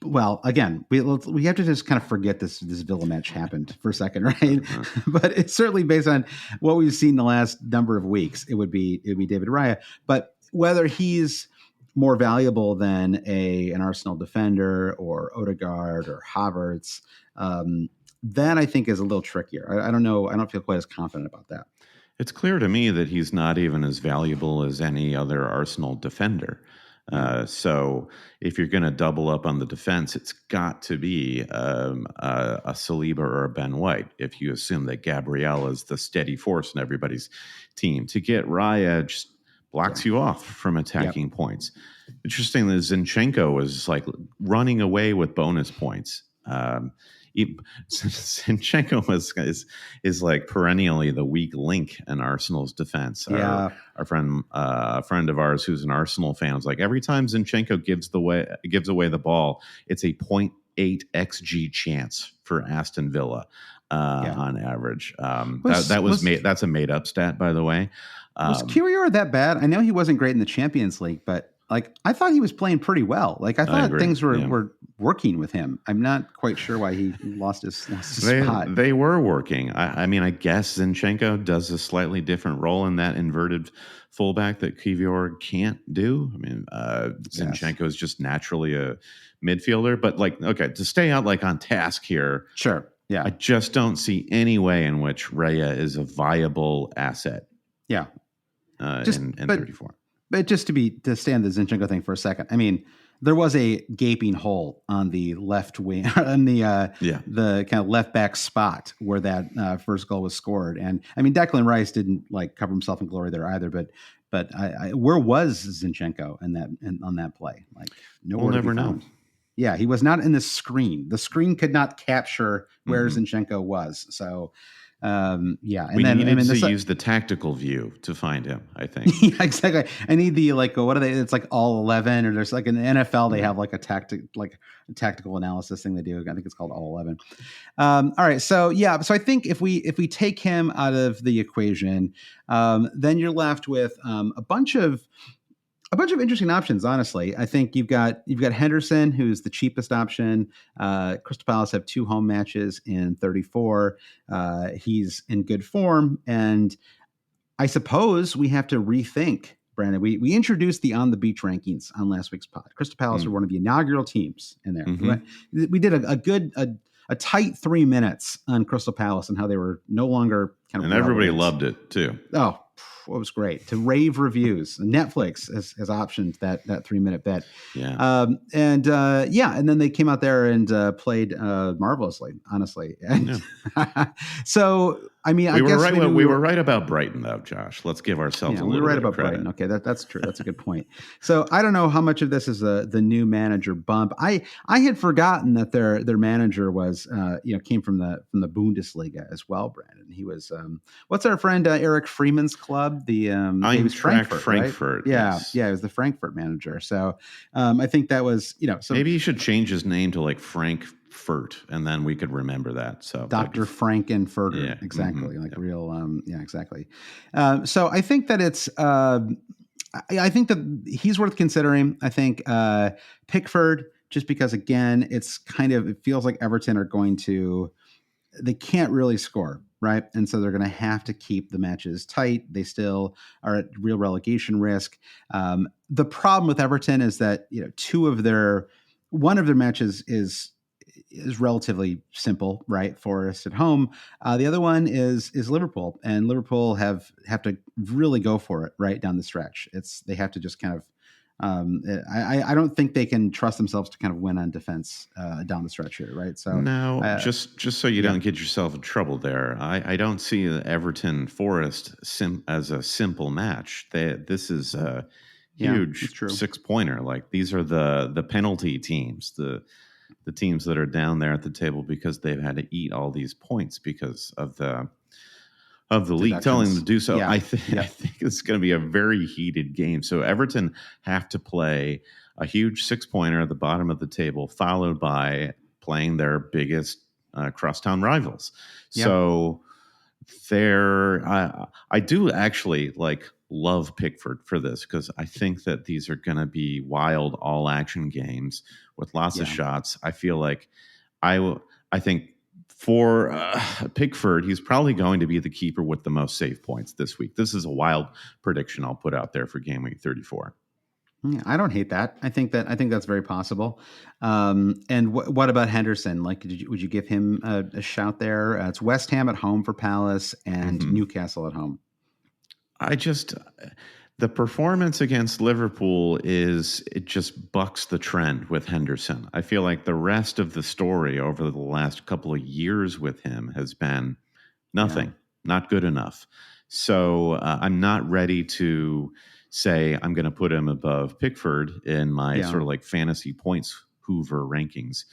Well, again, we have to just kind of forget this Villa match happened for a second, right? But it's certainly based on what we've seen the last number of weeks. It would be David Raya. But whether he's more valuable than an Arsenal defender or Odegaard or Havertz, that I think is a little trickier. I don't know. I don't feel quite as confident about that. It's clear to me that he's not even as valuable as any other Arsenal defender. So if you're going to double up on the defense, it's got to be a Saliba or a Ben White, if you assume that Gabriel is the steady force in everybody's team. To get Raya, just blocks you off from attacking points. Interesting that Zinchenko was like running away with bonus points. Zinchenko is like perennially the weak link in Arsenal's defense. Yeah. Our friend, a friend of ours who's an Arsenal fan, was like, every time Zinchenko gives away the ball, it's a 0.8 xG chance for Aston Villa on average. That's a made up stat, by the way. Was Kiwior that bad? I know he wasn't great in the Champions League, but like I thought he was playing pretty well. Like I thought things were working with him. I'm not quite sure why he lost his spot. They were working. I mean, I guess Zinchenko does a slightly different role in that inverted fullback that Kiwior can't do. I mean, Zinchenko is just naturally a midfielder. But like, okay, to stay out like on task here. Sure. Yeah. I just don't see any way in which Raya is a viable asset. Yeah. In 34. But just to stay on the Zinchenko thing for a second, I mean, there was a gaping hole on the left wing, on the kind of left back spot where that first goal was scored. And I mean, Declan Rice didn't like cover himself in glory there either. But where was Zinchenko on that play? Like, nowhere. We'll never know. Yeah, he was not in the screen. The screen could not capture where Zinchenko was. So. And we needed to use the tactical view to find him, I think. Yeah, exactly. I need the what are they? It's like all 11, or there's like in the NFL they have like a tactical analysis thing they do. I think it's called all 11. All right, so I think if we take him out of the equation, then you're left with a bunch of interesting options. Honestly, I think you've got Henderson, who's the cheapest option. Crystal Palace have 2 home matches in 34. He's in good form, and I suppose we have to rethink. Brandon, we introduced the on the beach rankings on last week's pod. Crystal Palace were one of the inaugural teams in there. We did a tight 3 minutes on Crystal Palace and how they were no longer kind of. And everybody loved it too. Oh. It was great to rave reviews. Netflix has optioned that 3-minute bet. Yeah. And then they came out there and played marvelously, honestly. And so, I mean, we were right about Brighton, though, Josh. Let's give ourselves a little bit of credit. Brighton. Okay, that's true. That's a good point. So I don't know how much of this is the new manager bump. I had forgotten that their manager was came from the Bundesliga as well. Brandon, he was what's our friend Eric Freeman's club? The Frankfurt, right? Yeah, it was the Frankfurt manager. So I think that was so maybe he should change his name to like Frankfurt, and then we could remember that. So Dr. Frankenfurter, exactly, real, exactly. So I think that it's I think that he's worth considering. I think Pickford, just because again, it feels like Everton are they can't really score. Right. And so they're going to have to keep the matches tight. They still are at real relegation risk. The problem with Everton is that, one of their matches is relatively simple, right? Forest at home. The other one is Liverpool, and Liverpool have to really go for it right down the stretch. They have to just kind of, I don't think they can trust themselves to kind of win on defense down the stretch here, right? So no, just so you don't get yourself in trouble there. I don't see the Everton Forest as a simple match. This is a huge 6-pointer. Like these are the penalty teams, the teams that are down there at the table because they've had to eat all these points because of the league telling them to do so. I think it's going to be a very heated game. So Everton have to play a huge 6-pointer at the bottom of the table, followed by playing their biggest crosstown rivals. Yep. So I do actually love Pickford for this because I think that these are going to be wild all-action games with lots of shots. I feel like I think. For Pickford, he's probably going to be the keeper with the most save points this week. This is a wild prediction I'll put out there for game week 34. Yeah, I don't hate that. I think that's very possible. And what about Henderson? Would you give him a shout there? It's West Ham at home for Palace and Newcastle at home. The performance against Liverpool it just bucks the trend with Henderson. I feel like the rest of the story over the last couple of years with him has been nothing, not good enough. So I'm not ready to say I'm going to put him above Pickford in my sort of like fantasy points Hoover rankings,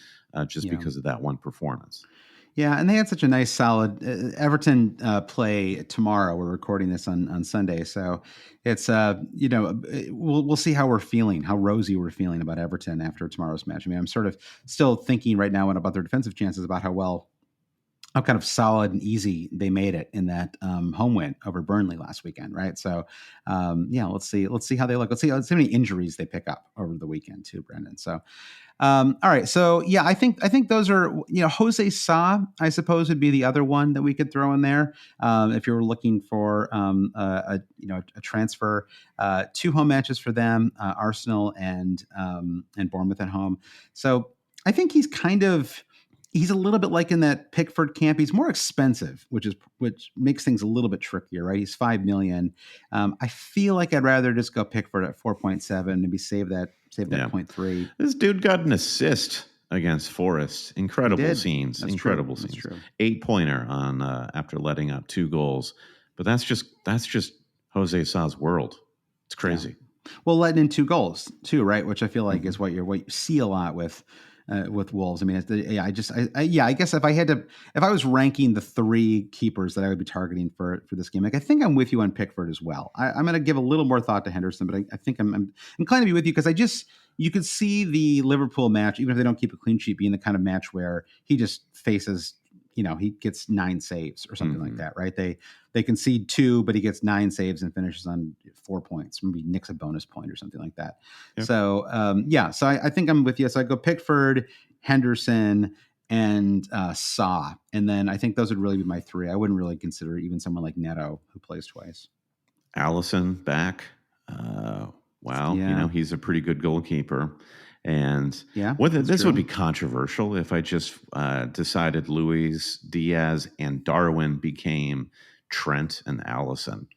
just because of that one performance. Yeah, and they had such a nice, solid Everton play tomorrow. We're recording this on Sunday, so it's we'll see how we're feeling, how rosy we're feeling about Everton after tomorrow's match. I mean, I'm sort of still thinking right now about their defensive chances, about how kind of solid and easy they made it in that home win over Burnley last weekend, right? So, let's see how they look. Let's see how many injuries they pick up over the weekend too, Brendan. So. All right. So I think those are, Jose Sa, I suppose, would be the other one that we could throw in there. If you were looking for a transfer, 2 home matches for them, Arsenal and Bournemouth at home. So I think he's a little bit like in that Pickford camp. He's more expensive, which makes things a little bit trickier, right? He's $5 million. I feel like I'd rather just go Pickford at 4.7, maybe save that 0.3. This dude got an assist against Forest. Incredible scenes. That's incredible true. scenes. That's true. 8-pointer on after letting up 2 goals. But that's just Jose Sa's world. It's crazy. Yeah. Well, letting in 2 goals too, right? Which I feel like is what you see a lot with Wolves. I mean, I guess if I was ranking the 3 keepers that I would be targeting for this game, I think I'm with you on Pickford as well. I'm going to give a little more thought to Henderson, but I think I'm inclined to be with you because you could see the Liverpool match, even if they don't keep a clean sheet, being the kind of match where he just faces, he gets 9 saves or something like that, right? They concede 2, but he gets 9 saves and finishes on 4 points, maybe nicks a bonus point or something like that. Yep. So, so I think I'm with you. So I go Pickford, Henderson, and Sa. And then I think those would really be my 3. I wouldn't really consider even someone like Neto, who plays twice. Allison back. Wow. Yeah. He's a pretty good goalkeeper. And this true. would be controversial if I just decided Luis Diaz and Darwin became Trent and Allison.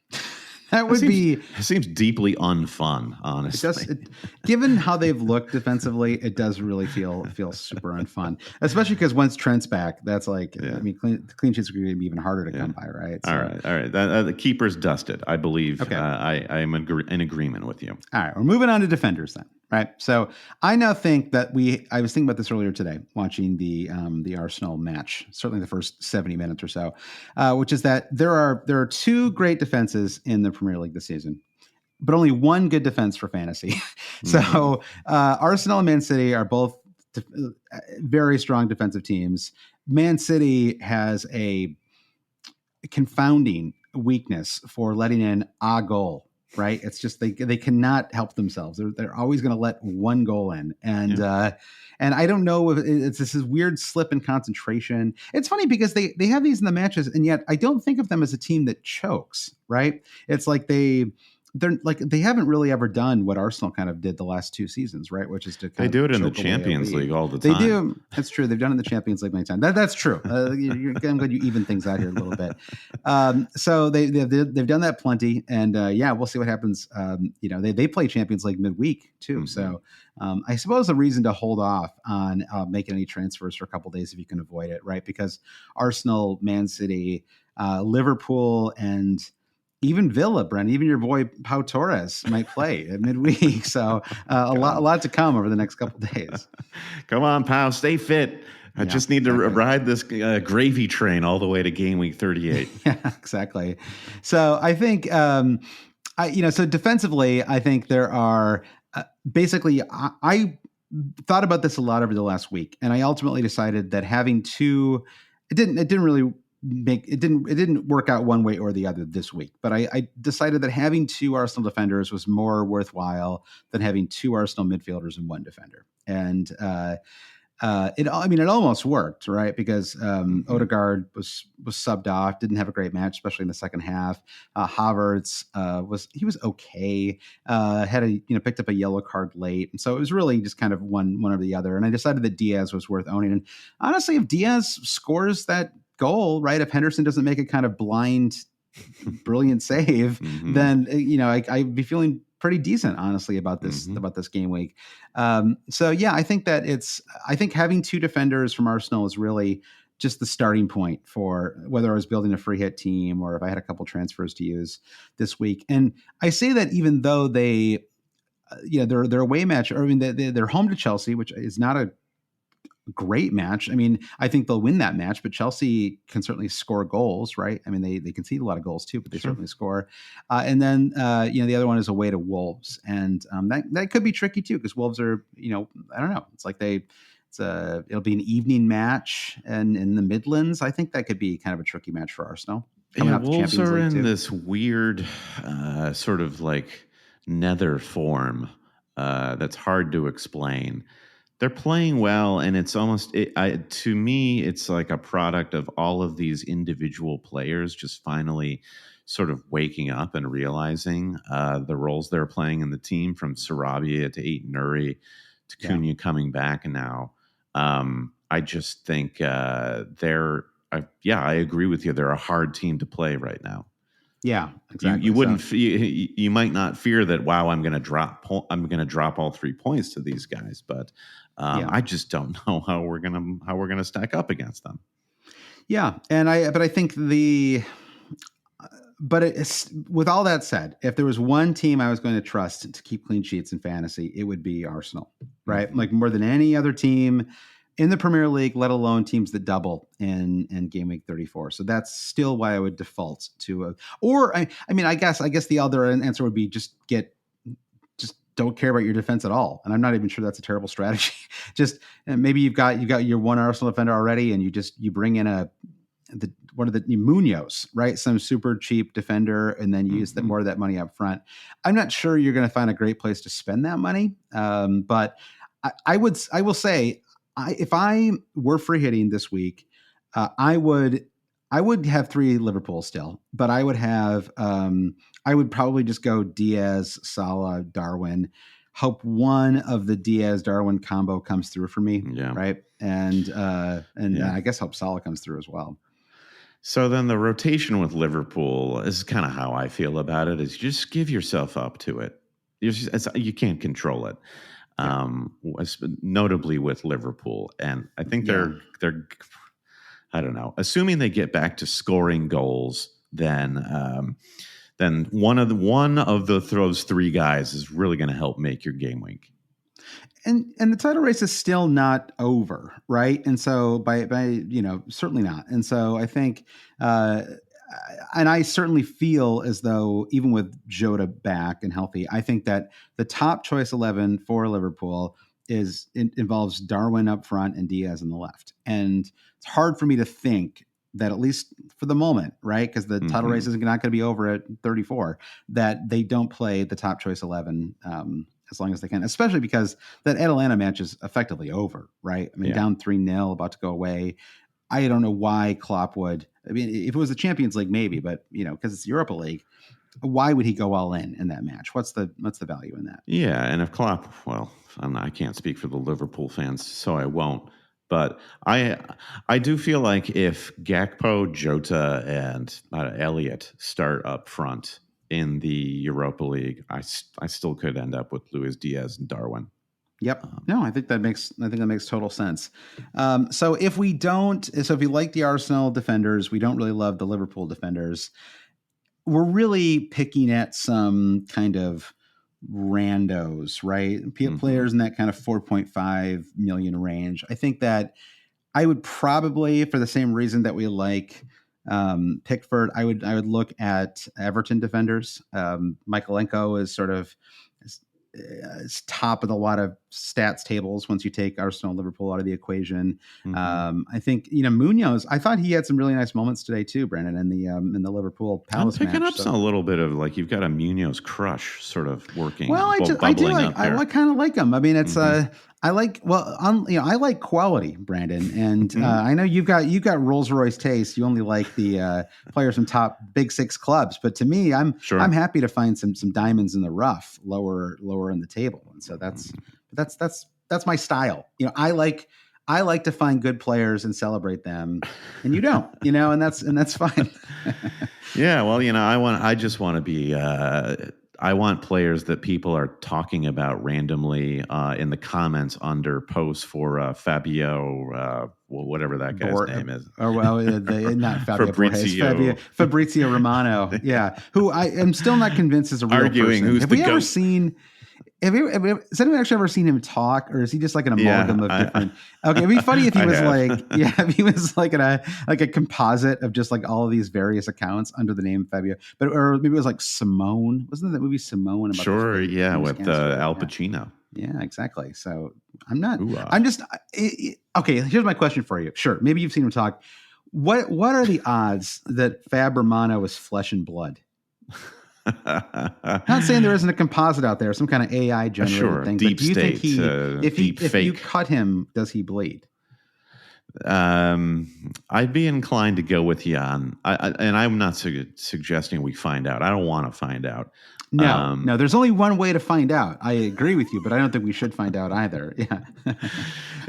It seems deeply unfun, honestly. Given how they've looked defensively, it does really feel super unfun, especially because once Trent's back, that's like, I mean, clean sheets are going to be even harder to come by, right? So, all right. The keeper's dusted, I believe. Okay. I am in agreement with you. All right, we're moving on to defenders then. Right. So I now think that I was thinking about this earlier today, watching the Arsenal match, certainly the first 70 minutes or so, which is that there are 2 great defenses in the Premier League this season, but only 1 good defense for fantasy. So Arsenal and Man City are both very strong defensive teams. Man City has a confounding weakness for letting in a goal. Right. It's just they cannot help themselves. They're always going to let 1 goal in. And I don't know if it's this weird slip in concentration. It's funny because they have these in the matches, and yet I don't think of them as a team that chokes. Right. It's like they haven't really ever done what Arsenal kind of did the last 2 seasons, right? Which is to they do it in the Champions League all the time. They do. That's true. They've done it in the Champions League many times. That's true. I'm glad you even things out here a little bit. So they've done that plenty, and we'll see what happens. They play Champions League midweek too. Mm-hmm. So I suppose the reason to hold off on making any transfers for a couple of days if you can avoid it, right? Because Arsenal, Man City, Liverpool, and even Villa, Brent, even your boy Pau Torres might play at midweek. So a lot to come over the next couple of days. Come on, Pau, stay fit. I just need to ride this gravy train all the way to game week 38. Yeah, exactly. So I think, so defensively, I think there are basically, I thought about this a lot over the last week, and I ultimately decided that having 2, it didn't work out one way or the other this week, but I decided that having 2 Arsenal defenders was more worthwhile than having 2 Arsenal midfielders and 1 defender. And it almost worked, right? Because Odegaard was subbed off, didn't have a great match, especially in the second half. Havertz was okay. Picked up a yellow card late, and so it was really just kind of one or the other. And I decided that Diaz was worth owning. And honestly, if Diaz scores that goal, right? If Henderson doesn't make a kind of blind, brilliant save, then I'd be feeling pretty decent, honestly, about this game week. I think having 2 defenders from Arsenal is really just the starting point for whether I was building a free hit team or if I had a couple transfers to use this week. And I say that even though they, their away match, or I mean, they're home to Chelsea, which is not a great match. I mean, I think they'll win that match, but Chelsea can certainly score goals, right? I mean, they concede a lot of goals too, but they certainly score. And then, the other one is away to Wolves. And that could be tricky too, because Wolves are, I don't know. It's like it'll be an evening match and in the Midlands. I think that could be kind of a tricky match for Arsenal. Wolves are in this weird sort of like nether form that's hard to explain. They're playing well, and it's almost to me, it's like a product of all of these individual players just finally sort of waking up and realizing the roles they're playing in the team, from Sarabia to Aït-Nouri to Cunha coming back now. I just think I agree with you. They're a hard team to play right now. Yeah, exactly. You wouldn't. You might not fear that. Wow, I'm going to drop all 3 points to these guys, but I just don't know how we're gonna stack up against them. Yeah, but I think with all that said, if there was one team I was going to trust to keep clean sheets in fantasy, it would be Arsenal, right? Like more than any other team in the Premier League, let alone teams that double in game week 34. So that's still why I would default to I guess the other answer would be just don't care about your defense at all. And I'm not even sure that's a terrible strategy. Just maybe you've got your one Arsenal defender already, and you bring in one of the Munoz, right? Some super cheap defender, and then use more of that money up front. I'm not sure you're going to find a great place to spend that money. But I will say, if I were free hitting this week, I would have 3 Liverpool still, but I would probably just go Diaz, Salah, Darwin, hope one of the Diaz-Darwin combo comes through for me. Yeah. Right. And I guess hope Salah comes through as well. So then the rotation with Liverpool is kind of how I feel about it, is just give yourself up to it. You can't control it. Notably with Liverpool. And I think they're I don't know, assuming they get back to scoring goals, then one of those 3 guys is really going to help make your game week. And the title race is still not over, right? And so by certainly not. And so I think and I certainly feel as though even with Jota back and healthy, I think that the top choice 11 for Liverpool involves Darwin up front and Diaz on the left. And it's hard for me to think that, at least for the moment, right, because the title race is not going to be over at 34, that they don't play the top choice 11 as long as they can, especially because that Atalanta match is effectively over, right? I mean, down 3-0, about to go away. I don't know why Klopp would. I mean, if it was the Champions League, maybe, but because it's Europa League, why would he go all in that match? What's the value in that? Yeah, and if Klopp, well, I can't speak for the Liverpool fans, so I won't. But I do feel like if Gakpo, Jota, and Elliott start up front in the Europa League, I still could end up with Luis Diaz and Darwin. Yep. No, I think that makes total sense. So if you like the Arsenal defenders, we don't really love the Liverpool defenders. We're really picking at some kind of randos, right? Players in that kind of 4.5 million range. I think that I would probably, for the same reason that we like Pickford, I would look at Everton defenders. Michaelenko is sort of is top of a lot of stats tables once you take Arsenal and Liverpool out of the equation. I think Munoz, I thought he had some really nice moments today too, Brandon, in the Liverpool Palace match. I'm picking up a little bit of like, you've got a Munoz crush sort of working. Well, I kind of like him. I mean, it's I like quality, Brandon, and I know you've got Rolls Royce taste. You only like the players from top Big Six clubs, but to me, I'm happy to find some diamonds in the rough, lower in the table, and so that's my style. I like to find good players and celebrate them, and you don't, and that's fine. Yeah, well, I just want to be I want players that people are talking about randomly in the comments under posts for Fabio, whatever that guy's name is. Or not Fabio Fabrizio. Fabrizio Romano. Yeah, who I am still not convinced is a real Arguing person. who's Have the we ever goat? seen? Has anyone actually ever seen him talk, or is he just like an amalgam of different? Okay, it'd be funny if he was if he was like a composite of just like all of these various accounts under the name Fabio, or maybe it was like Simone. Wasn't that movie Simone? About Sure, yeah, with Al Pacino. Yeah, exactly. So I'm just okay. Here's my question for you. Sure, maybe you've seen him talk. What are the odds that Fab Romano is flesh and blood? Not saying there isn't a composite out there, some kind of AI generated thing. Deep but do you state, think if you cut him, does he bleed? I'd be inclined to go with Jan, and I'm not suggesting we find out. I don't want to find out. No. There's only one way to find out. I agree with you, but I don't think we should find out either. Yeah,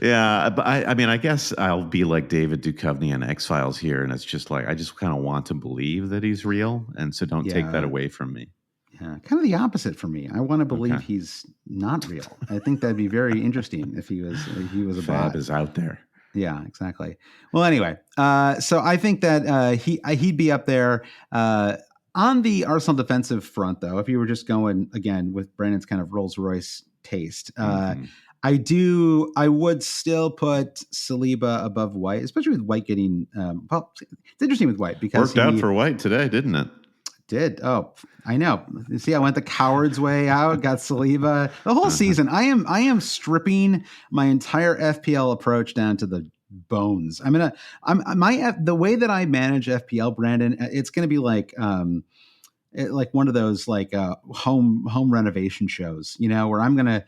yeah. But I mean, I guess I'll be like David Duchovny in X-Files here, and it's just like I just kind of want to believe that he's real, and so don't take that away from me. Yeah, kind of the opposite for me. I want to believe he's not real. I think that'd be very interesting if he was a Fab bot. is out there. Yeah, exactly. Well, anyway, so I think that he'd be up there. On the Arsenal defensive front, though, if you were just going again with Brandon's kind of Rolls Royce taste, I would still put Saliba above White, especially with White getting. Well, it's interesting with White because worked out for White today, didn't it? Did. Oh, I know. You see, I went the coward's way out, got Saliba the whole season. I am stripping my entire FPL approach down to the bones. The way that I manage FPL, Brandon, it's going to be like one of those like home renovation shows, where I'm gonna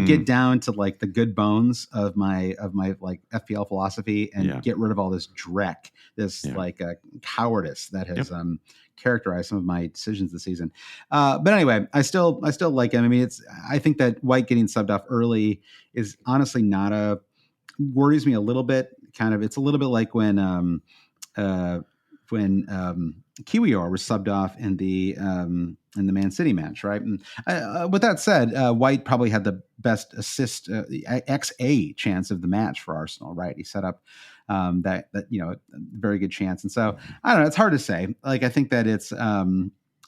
get down to like the good bones of my like FPL philosophy and get rid of all this dreck, this cowardice that has characterized some of my decisions this season. But anyway, I still like him. I mean, I think that White getting subbed off early is honestly worries me a little bit. Kind of, it's a little bit like when Kiwior was subbed off in the Man City match, right? And with that said, White probably had the best assist XA chance of the match for Arsenal, right? He set up that very good chance, and so I don't know. It's hard to say. Like I think that it's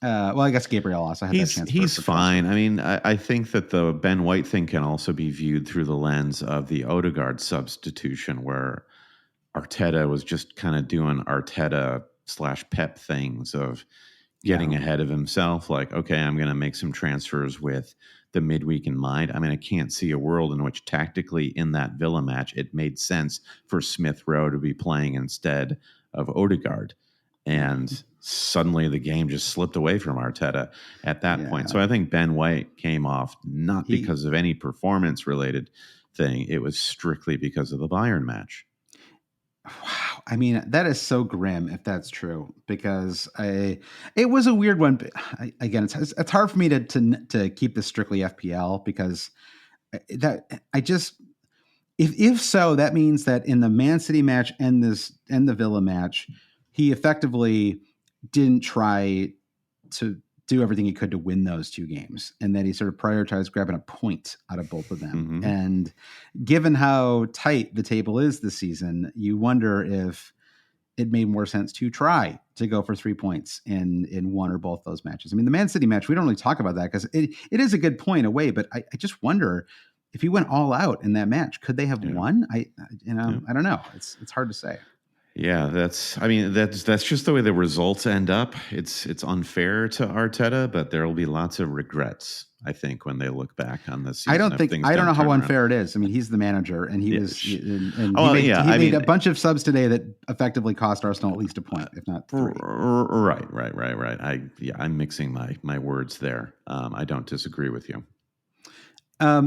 I guess Gabriel also had that chance. He's fine. I mean, I think that the Ben White thing can also be viewed through the lens of the Odegaard substitution, where Arteta was just kind of doing Arteta/Pep things of getting ahead of himself. Like, okay, I'm going to make some transfers with the midweek in mind. I mean, I can't see a world in which tactically in that Villa match, it made sense for Smith Rowe to be playing instead of Odegaard. And suddenly the game just slipped away from Arteta at that point. So I think Ben White came off not because of any performance related thing. It was strictly because of the Bayern match. Wow. I mean, that is so grim if that's true, because it was a weird one. Again, it's hard for me to keep this strictly FPL, because if so, that means that in the Man City match and the Villa match, he effectively didn't try to do everything he could to win those two games, and that he sort of prioritized grabbing a point out of both of them. Mm-hmm. And given how tight the table is this season, you wonder if it made more sense to try to go for 3 points in one or both those matches. I mean, the Man City match, we don't really talk about that because it is a good point away, but I just wonder if he went all out in that match, could they have won? I don't know. It's hard to say. Yeah, that's just the way the results end up. It's unfair to Arteta, but there will be lots of regrets, I think, when they look back on this season. I don't know how unfair it is. I mean, he's the manager, and he made a bunch of subs today that effectively cost Arsenal at least a point, if not 3. Right. I'm mixing my words there. I don't disagree with you.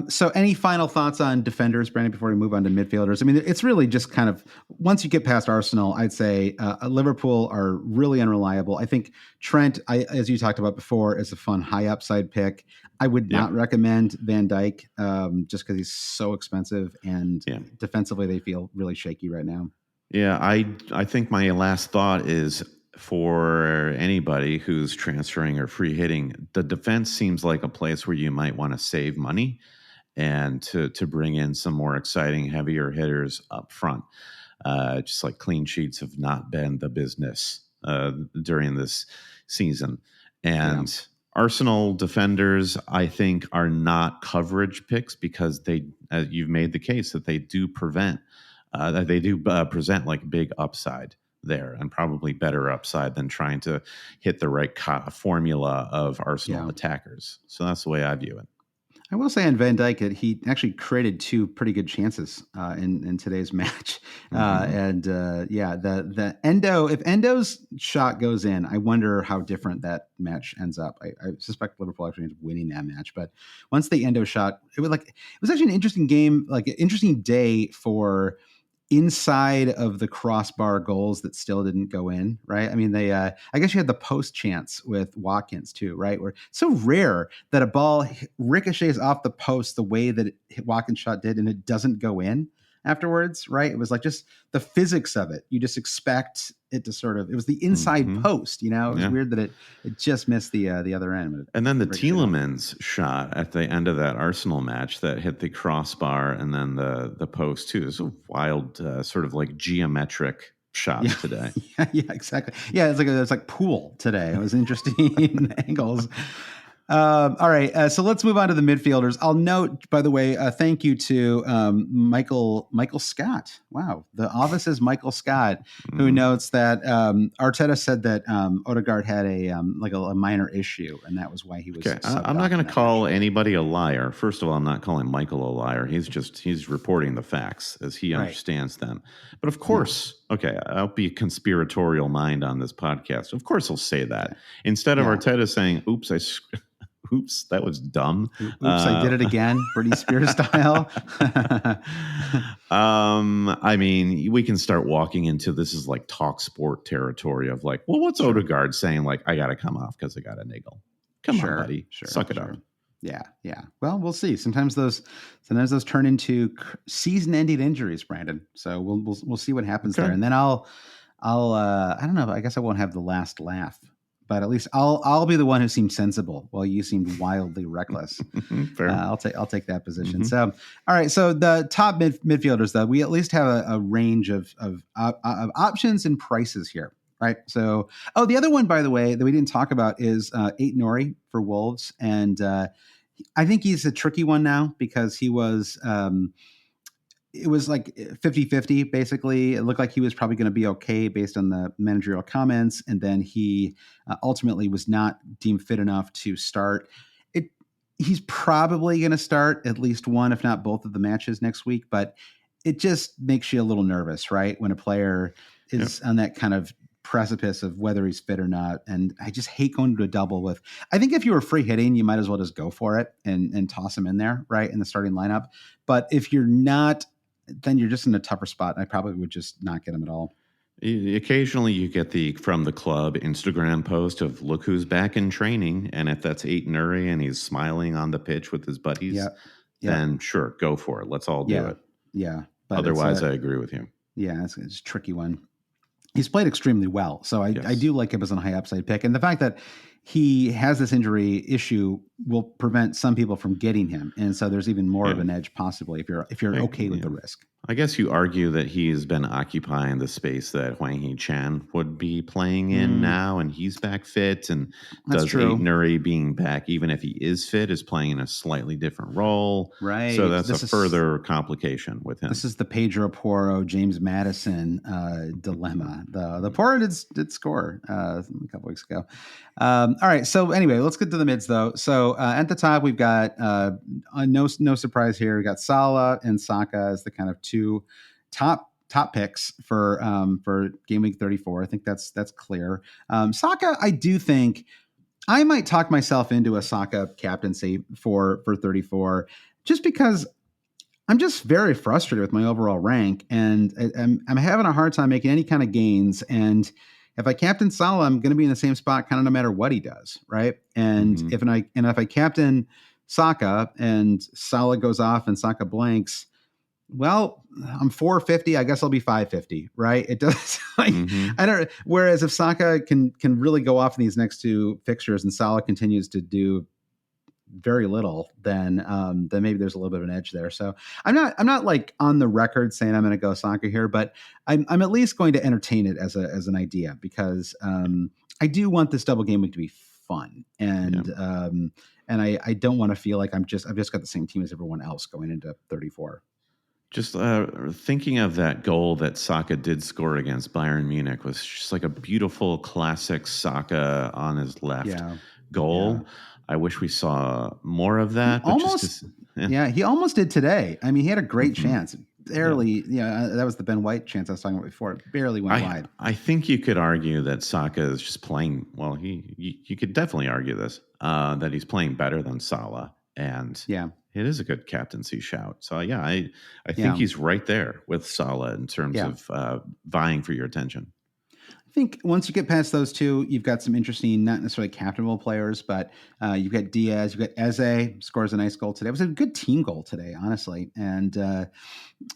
So any final thoughts on defenders, Brandon, before we move on to midfielders? I mean, it's really just kind of, once you get past Arsenal, I'd say Liverpool are really unreliable. I think Trent, as you talked about before, is a fun high upside pick. I would not recommend Van Dijk just because he's so expensive, and defensively they feel really shaky right now. Yeah, I think my last thought is for anybody who's transferring or free hitting, the defense seems like a place where you might want to save money and to bring in some more exciting, heavier hitters up front. Just like clean sheets have not been the business during this season. And Arsenal defenders, I think, are not coverage picks because you've made the case that they do present like big upside there, and probably better upside than trying to hit the right formula of Arsenal attackers. So that's the way I view it. I will say on Van Dijk that he actually created two pretty good chances in today's match. The Endo, if Endo's shot goes in, I wonder how different that match ends up. I suspect Liverpool actually ends up winning that match. But once the Endo shot, it was actually an interesting game, like an interesting day for inside of the crossbar goals that still didn't go in, right? I mean, I guess you had the post chance with Watkins too, right? Where it's so rare that a ball ricochets off the post the way that Watkins shot did, and it doesn't go in afterwards, right? It was like just the physics of it. You just expect it to it was the inside post, It was weird that it just missed the other end. And then the Tielemans shot at the end of that Arsenal match that hit the crossbar and then the post too. It was a wild sort of like geometric shot today. Yeah, exactly. Yeah, it's like pool today. It was interesting angles. All right, so let's move on to the midfielders. I'll note, by the way, thank you to Michael Scott. Wow, the office is Michael Scott, who notes that Arteta said that Odegaard had a minor issue, and that was why he was. Okay, I'm not going to call anybody a liar. First of all, I'm not calling Michael a liar. He's reporting the facts as he understands them. But of course, I'll be a conspiratorial mind on this podcast. Of course, he'll say that instead of Arteta saying, "Oops, oops, that was dumb. Oops, I did it again." Britney Spears style. I mean, we can start walking into this is like talk sport territory of like, well, what's Odegaard saying? Like, I got to come off because I got a niggle. Come on, buddy. Suck it up. Yeah. Well, we'll see. Sometimes those turn into season-ending injuries, Brandon. So we'll see what happens there. And then I'll I don't know. I guess I won't have the last laugh. But at least I'll be the one who seemed sensible while you seemed wildly reckless. Fair. I'll take that position. So, all right. So the top midfielders, though, we at least have a range of options and prices here, right? So, the other one, by the way, that we didn't talk about is Aït-Nouri for Wolves, and I think he's a tricky one now because he was. It was like 50-50, basically. It looked like he was probably going to be okay based on the managerial comments. And then he ultimately was not deemed fit enough to start. He's probably going to start at least one, if not both of the matches next week. But it just makes you a little nervous, right? When a player is on that kind of precipice of whether he's fit or not. And I just hate going to a double with, I think if you were free hitting, you might as well just go for it and toss him in there, right? In the starting lineup. But if you're not, then you're just in a tougher spot. I probably would just not get him at all. Occasionally you get from the club Instagram post of look who's back in training. And if that's Aït-Nouri and he's smiling on the pitch with his buddies, then sure, go for it. Let's all do it. Yeah. But otherwise, I agree with you. Yeah, it's a tricky one. He's played extremely well. So I do like him as a high upside pick. And the fact that he has this injury issue will prevent some people from getting him. And so there's even more of an edge possibly if you're okay with the risk. I guess you argue that he's been occupying the space that Hwang Hee-chan would be playing in now, and he's back fit. And does Aït-Nouri being back, even if he is fit, is playing in a slightly different role. Right. So that's a further complication with him. This is the Pedro Porro, James Madison dilemma. The Porro did score a couple weeks ago. All right. So anyway, let's get to the mids though. So at the top, we've got no surprise here. We got Salah and Saka as the kind of two top picks for game week 34. I think that's clear. Saka, I do think I might talk myself into a Saka captaincy for 34, just because I'm just very frustrated with my overall rank, and I'm having a hard time making any kind of gains. And if I captain Salah, I'm going to be in the same spot kind of no matter what he does, right? And if I captain Saka and Salah goes off and Saka blanks, well, I'm 450. I guess I'll be 550, right? It does like I don't. Whereas if Saka can really go off in these next two fixtures and Salah continues to do very little, then maybe there's a little bit of an edge there. So I'm not like on the record saying I'm going to go Saka here, but I'm at least going to entertain it as an idea, because I do want this double game week to be fun, and I don't want to feel like I've just got the same team as everyone else going into 34. Just thinking of that goal that Saka did score against Bayern Munich was just like a beautiful classic Saka on his left goal. Yeah. I wish we saw more of that. He almost did today. I mean, he had a great chance. Barely, that was the Ben White chance I was talking about before. It barely went wide. I think you could argue that Saka is just playing well. You could definitely argue this that he's playing better than Salah, and it is a good captaincy shout. So I think he's right there with Salah in terms of vying for your attention. I think once you get past those two, you've got some interesting, not necessarily captainable players, but you've got Diaz, you've got Eze, scores a nice goal today. It was a good team goal today, honestly. And,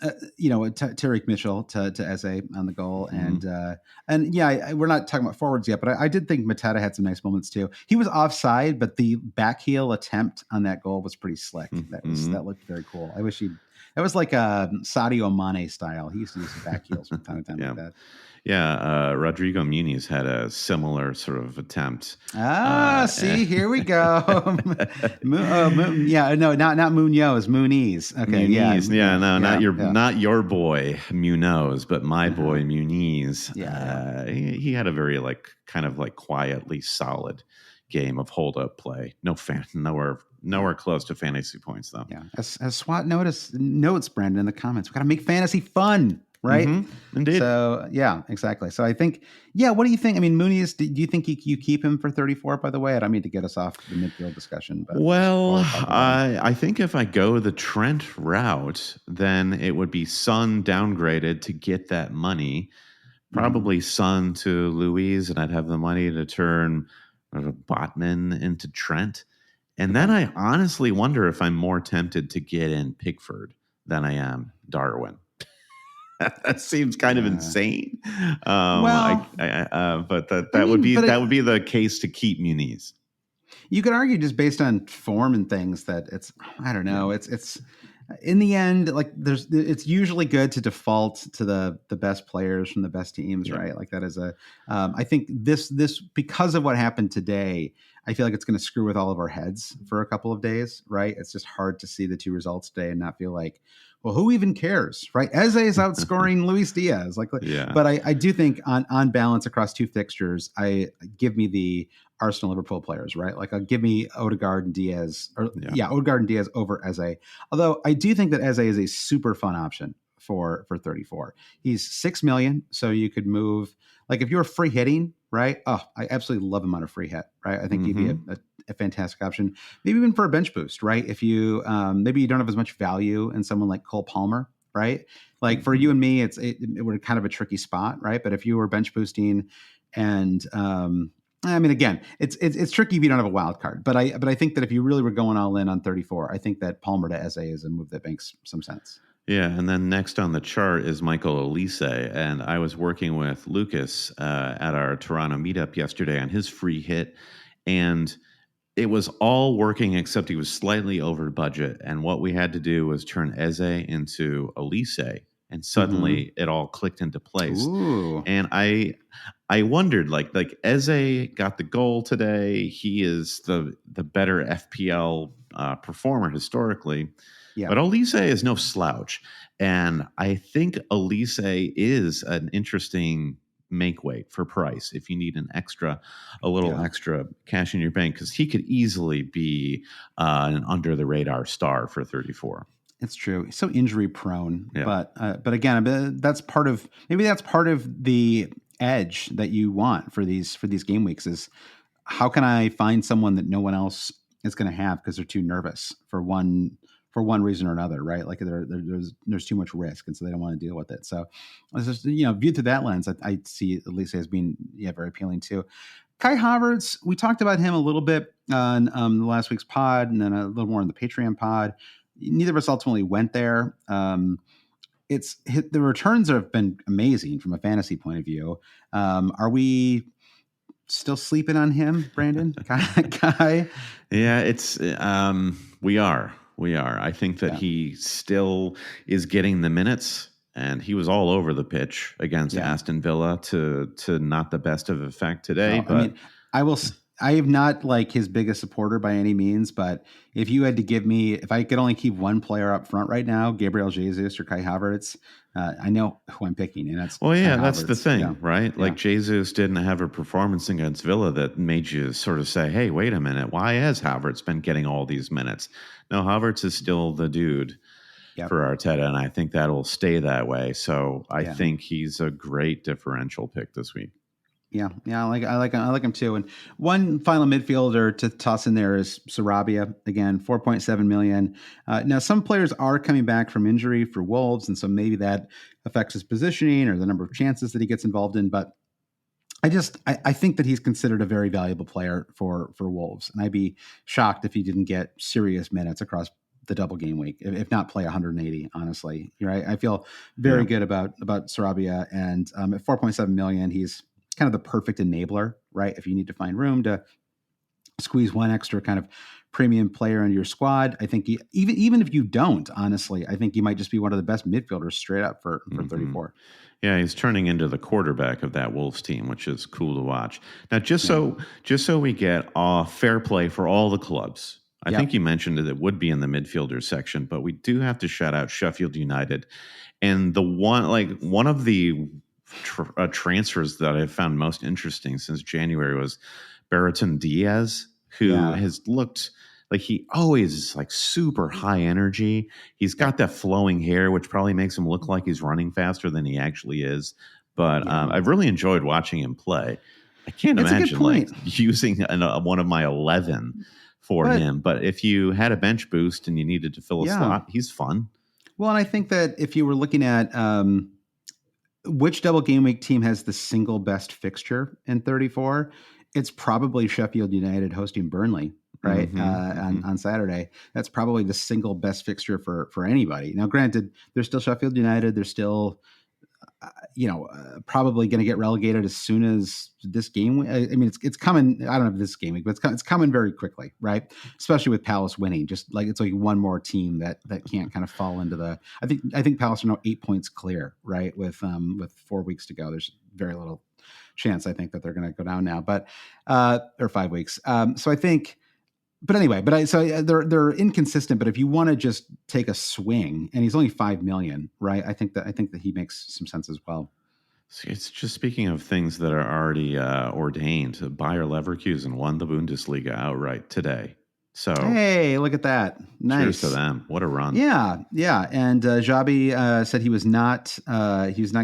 Tariq Mitchell to Eze on the goal. We're not talking about forwards yet, but I did think Mateta had some nice moments too. He was offside, but the back heel attempt on that goal was pretty slick. That looked very cool. I wish that was like a Sadio Mane style. He used to use the back heels from time to time like that. Yeah, Rodrigo Muniz had a similar sort of attempt. Here we go. Not Munoz, Muniz. Okay, Muniz, not your boy Munoz, but my boy Muniz. He had a very kind of quietly solid game of hold up play. Nowhere close to fantasy points though. Yeah, as SWAT notes, Brandon, in the comments, we got to make fantasy fun. Right. Indeed. So exactly. So I think, what do you think? I mean, Muniz, do you think you keep him for 34, by the way? I don't mean to get us off the midfield discussion, but I think if I go the Trent route, then it would be Son downgraded to get that money, probably Son to Luiz, and I'd have the money to turn Botman into Trent. And then I honestly wonder if I'm more tempted to get in Pickford than I am Darwin. That seems kind of insane. But that would be the case to keep Muniz. You could argue just based on form and things that it's, I don't know. It's in the end, it's usually good to default to the best players from the best teams, right? Like that is I think this because of what happened today, I feel like it's going to screw with all of our heads for a couple of days, right? It's just hard to see the two results today and not feel like, well, who even cares, right? Eze is outscoring Luis Diaz. But I do think on balance across two fixtures, give me the Arsenal Liverpool players, right? Give me Odegaard and Diaz, Odegaard and Diaz over Eze. Although I do think that Eze is a super fun option for 34. He's 6 million, so you could move. If you're free hitting, right? Oh, I absolutely love him on a free hit, right? I think he'd be a fantastic option, maybe even for a bench boost, right? If you maybe you don't have as much value in someone like Cole Palmer, right? For you and me, it would kind of a tricky spot, right? But if you were bench boosting, and I mean, again, it's tricky if you don't have a wild card. But I think that if you really were going all in on 34, I think that Palmer to Eze is a move that makes some sense. Yeah, and then next on the chart is Michael Olise, and I was working with Lucas at our Toronto meetup yesterday on his free hit, and it was all working except he was slightly over budget, and what we had to do was turn Eze into Olise, and suddenly it all clicked into place. Ooh. And I wondered, Eze got the goal today. He is the better FPL performer historically. Yeah. But Olise is no slouch. And I think Olise is an interesting make weight for price if you need a little extra cash in your bank, because he could easily be an under the radar star for 34. It's true. He's so injury prone, but again, that's part of the edge that you want for these game weeks is how can I find someone that no one else is going to have because they're too nervous for one reason or another, right? There's too much risk, and so they don't want to deal with it. So, it's just, viewed through that lens, I see Olise as being very appealing too. Kai Havertz, we talked about him a little bit on the last week's pod, and then a little more on the Patreon pod. Neither of us ultimately went there. the returns have been amazing from a fantasy point of view. Are we still sleeping on him, Brandon? Guy? Yeah, it's we are. I think that he still is getting the minutes, and he was all over the pitch against Aston Villa to not the best of effect today. No, but I mean, I am not like his biggest supporter by any means, but if you had to give me, if I could only keep one player up front right now, Gabriel Jesus or Kai Havertz, I know who I'm picking, and that's that's the thing, right? Yeah. Like Jesus didn't have a performance against Villa that made you sort of say, "Hey, wait a minute, why has Havertz been getting all these minutes?" No, Havertz is still the dude for Arteta, and I think that'll stay that way. So I think he's a great differential pick this week. Yeah, I like him too. And one final midfielder to toss in there is Sarabia. Again, 4.7 million. Now, some players are coming back from injury for Wolves, and so maybe that affects his positioning or the number of chances that he gets involved in. But I think that he's considered a very valuable player for Wolves, and I'd be shocked if he didn't get serious minutes across the double game week, if not play 180. Honestly, right? I feel very good about Sarabia, and at 4.7 million, he's kind of the perfect enabler, right? If you need to find room to squeeze one extra kind of premium player into your squad, I think even if you don't, honestly, I think you might just be one of the best midfielders straight up for 34. Yeah, he's turning into the quarterback of that Wolves team, which is cool to watch. Now, just so we get fair play for all the clubs, I think you mentioned it would be in the midfielder section, but we do have to shout out Sheffield United. And one of the transfers that I've found most interesting since January was Brereton Diaz, who has looked like he always is like super high energy. He's got that flowing hair, which probably makes him look like he's running faster than he actually is. But I've really enjoyed watching him play. I can't imagine like using one of my 11 for him. But if you had a bench boost and you needed to fill a slot, he's fun. Well, and I think that if you were looking at which double game week team has the single best fixture in 34, it's probably Sheffield United hosting Burnley, right? On Saturday. That's probably the single best fixture for anybody. Now, granted, there's still Sheffield United. They're still, probably going to get relegated as soon as this game. I mean, it's coming. I don't know if this game week, but it's coming very quickly, right? Especially with Palace winning. Just like it's like one more team that can't kind of fall into the. I think Palace are now 8 points clear, right? With 4 weeks to go, there's very little chance I think that they're going to go down now, but or 5 weeks. So I think. But anyway, they're inconsistent. But if you want to just take a swing, and he's only 5 million, right? I think that he makes some sense as well. It's just speaking of things that are already ordained. Bayer Leverkusen won the Bundesliga outright today. So hey, look at that! Nice. Cheers to them. What a run! Yeah. And Xabi said he was not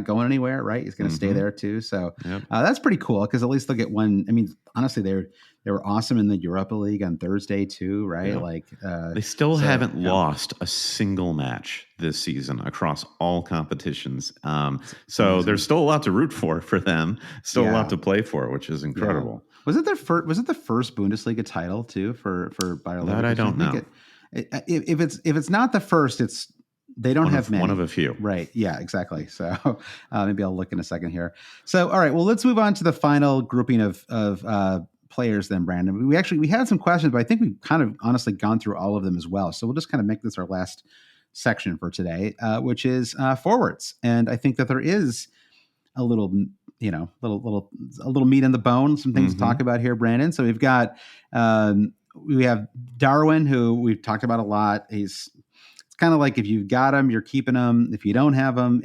going anywhere. Right, he's going to stay there too. So that's pretty cool because at least they'll get one. I mean, honestly, they were awesome in the Europa League on Thursday too, right? Like they still haven't lost a single match this season across all competitions. So there's still a lot to root for them. Still a lot to play for, which is incredible. Yeah. Was it the first Bundesliga title too for Bayer Leverkusen? That I don't know. If it's not the first, they don't have many. One of a few. Right. Yeah, exactly. So maybe I'll look in a second here. So, all right. Well, let's move on to the final grouping of players then, Brandon. We had some questions, but I think we've kind of honestly gone through all of them as well. So we'll just kind of make this our last section for today, which is forwards. And I think that there is a little meat in the bone, some things to talk about here, Brandon. So we've got, we have Darwin, who we've talked about a lot. It's kind of like if you've got him, you're keeping him. If you don't have him,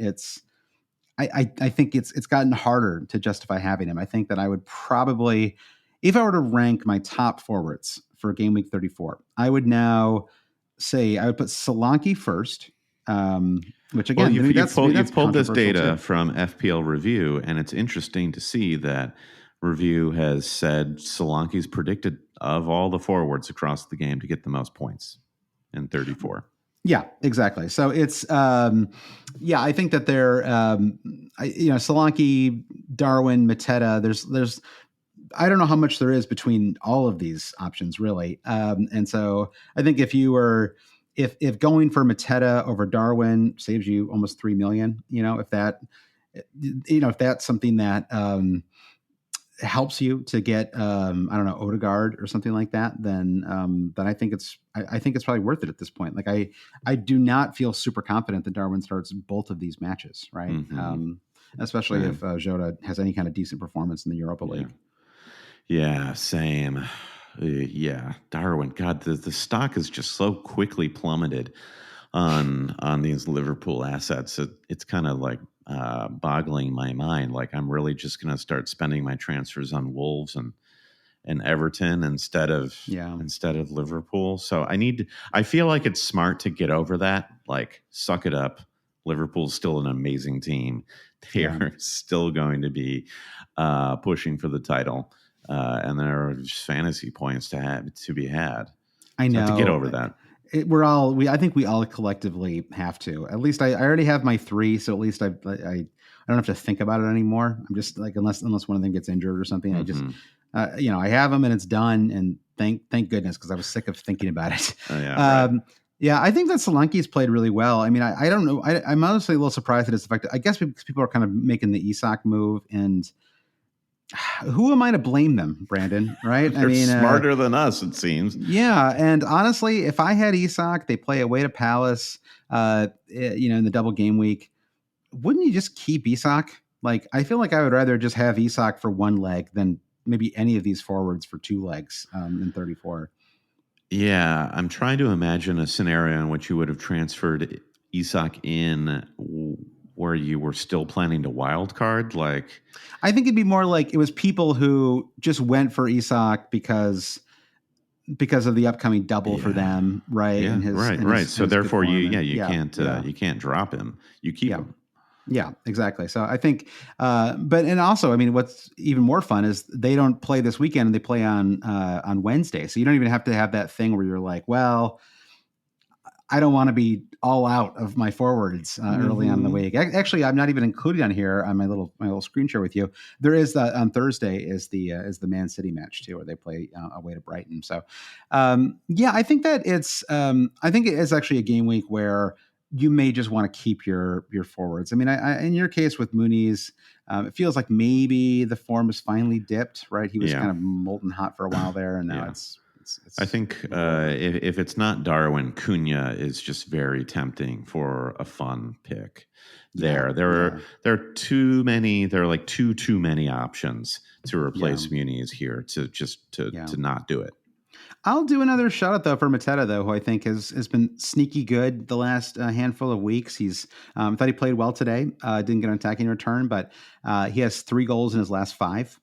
I think it's gotten harder to justify having him. I think that I would probably, if I were to rank my top forwards for game week 34, I would now say I would put Solanke first, which again, you've pulled this data from FPL Review, and it's interesting to see that Review has said Solanke's predicted of all the forwards across the game to get the most points in 34. Yeah, exactly. So it's, I think that they're, Solanke, Darwin, Mateta, there's, I don't know how much there is between all of these options really. And so I think if if going for Mateta over Darwin saves you almost 3 million, if that's something that helps you to get I don't know, Odegaard or something like that, then I think it's probably worth it at this point. Like I do not feel super confident that Darwin starts both of these matches, right? Mm-hmm. Especially if Jota has any kind of decent performance in the Europa League. Yeah, same. Yeah, Darwin. God, the stock is just so quickly plummeted on these Liverpool assets. It's kind of like boggling my mind. Like I'm really just going to start spending my transfers on Wolves and Everton instead of Liverpool. So I feel like it's smart to get over that. Like suck it up. Liverpool's still an amazing team. They are still going to be pushing for the title. And there are just fantasy points to be had. I know. So to get over that. I think we all collectively have to. At least I already have my 3, so at least I don't have to think about it anymore. I'm just like unless one of them gets injured or something, I just I have them and it's done. And thank goodness, because I was sick of thinking about it. Yeah, I think that Solanke's played really well. I mean, I don't know. I'm honestly a little surprised at his effect. I guess because people are kind of making the Isak move, and who am I to blame them, Brandon? Right? They're smarter than us, it seems. Yeah, and honestly, if I had Isak, they play away to Palace, in the double game week. Wouldn't you just keep Isak? Like, I feel like I would rather just have Isak for one leg than maybe any of these forwards for 2 legs in 34. Yeah, I'm trying to imagine a scenario in which you would have transferred Isak in where you were still planning to wild card. Like, I think it'd be more like it was people who just went for Isak because of the upcoming double for them, right? Yeah, right. So therefore, you can't drop him. You keep him. Yeah, exactly. So I think, and also, I mean, what's even more fun is they don't play this weekend and they play on Wednesday. So you don't even have to have that thing where you're like, well, I don't want to be all out of my forwards early on in the week. Actually, I'm not even included on here on my little screen share with you. There is on Thursday is the Man City match too, where they play away to Brighton. So I think that I think it is actually a game week where you may just want to keep your forwards. I mean, I in your case with Muniz, it feels like maybe the form has finally dipped, right? He was kind of molten hot for a while there, and now it's I think if it's not Darwin, Cunha is just very tempting for a fun pick. There are too many. There are like too many options to replace Muniz here to not do it. I'll do another shout out though for Mateta though, who I think has been sneaky good the last handful of weeks. He's thought he played well today. Didn't get an attacking return, but he has 3 goals in his last 5.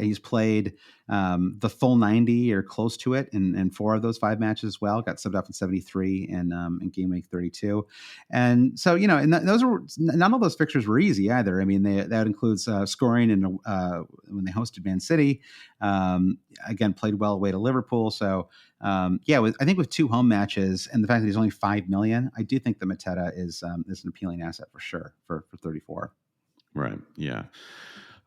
He's played the full 90 or close to it in 4 of those 5 matches as well. Got subbed off in 73 in game week 32. And so, and those were not all those fixtures were easy either. I mean, that includes scoring when they hosted Man City. Again, played well away to Liverpool. So, I think with 2 home matches and the fact that he's only 5 million, I do think the Mateta is an appealing asset for sure for 34. Right. Yeah.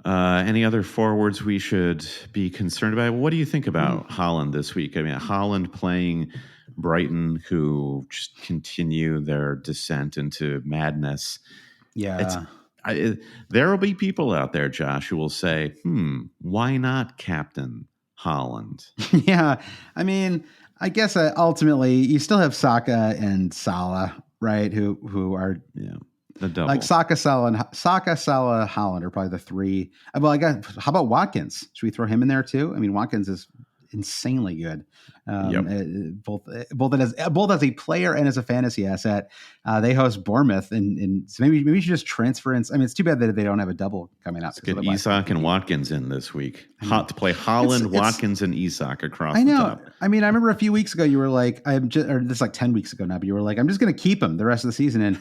Any other forwards we should be concerned about? What do you think about Haaland this week? I mean, Haaland playing Brighton, who just continue their descent into madness. Yeah. There will be people out there, Josh, who will say, why not captain Haaland? Yeah. I mean, I guess ultimately you still have Saka and Salah, right? Who are... Yeah. The double. Like Saka, Salah, Haaland are probably the 3. Well, I guess, how about Watkins? Should we throw him in there too? I mean, Watkins is insanely good, both as a player and as a fantasy asset. They host Bournemouth, and so maybe you should just transfer in. I mean, it's too bad that they don't have a double coming up. Get Isak and Watkins in this week. To play Haaland, Watkins, and Isak across. I know. The top. I mean, I remember a few weeks ago you were like, or this is like 10 weeks ago now, but you were like, I'm just going to keep him the rest of the season. And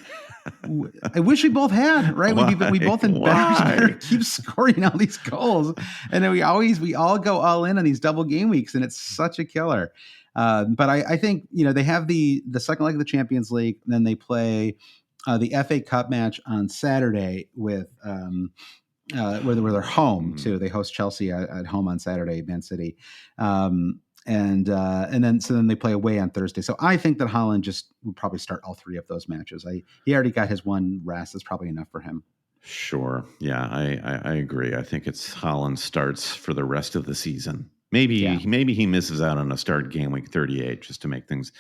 I wish we both had, right? We both in better keep scoring all these goals, and then we all go all in on these double game weeks, and it's such a killer. But I think they have the second leg of the Champions League, and then they play the FA Cup match on Saturday with where they're home too. They host Chelsea at home on Saturday, Man City. and then they play away on Thursday. So I think that Haaland just will probably start all three of those matches. He already got his one rest. That's probably enough for him. Sure. Yeah, I agree. I think it's Haaland starts for the rest of the season. Maybe he misses out on a start game week 38 just to make things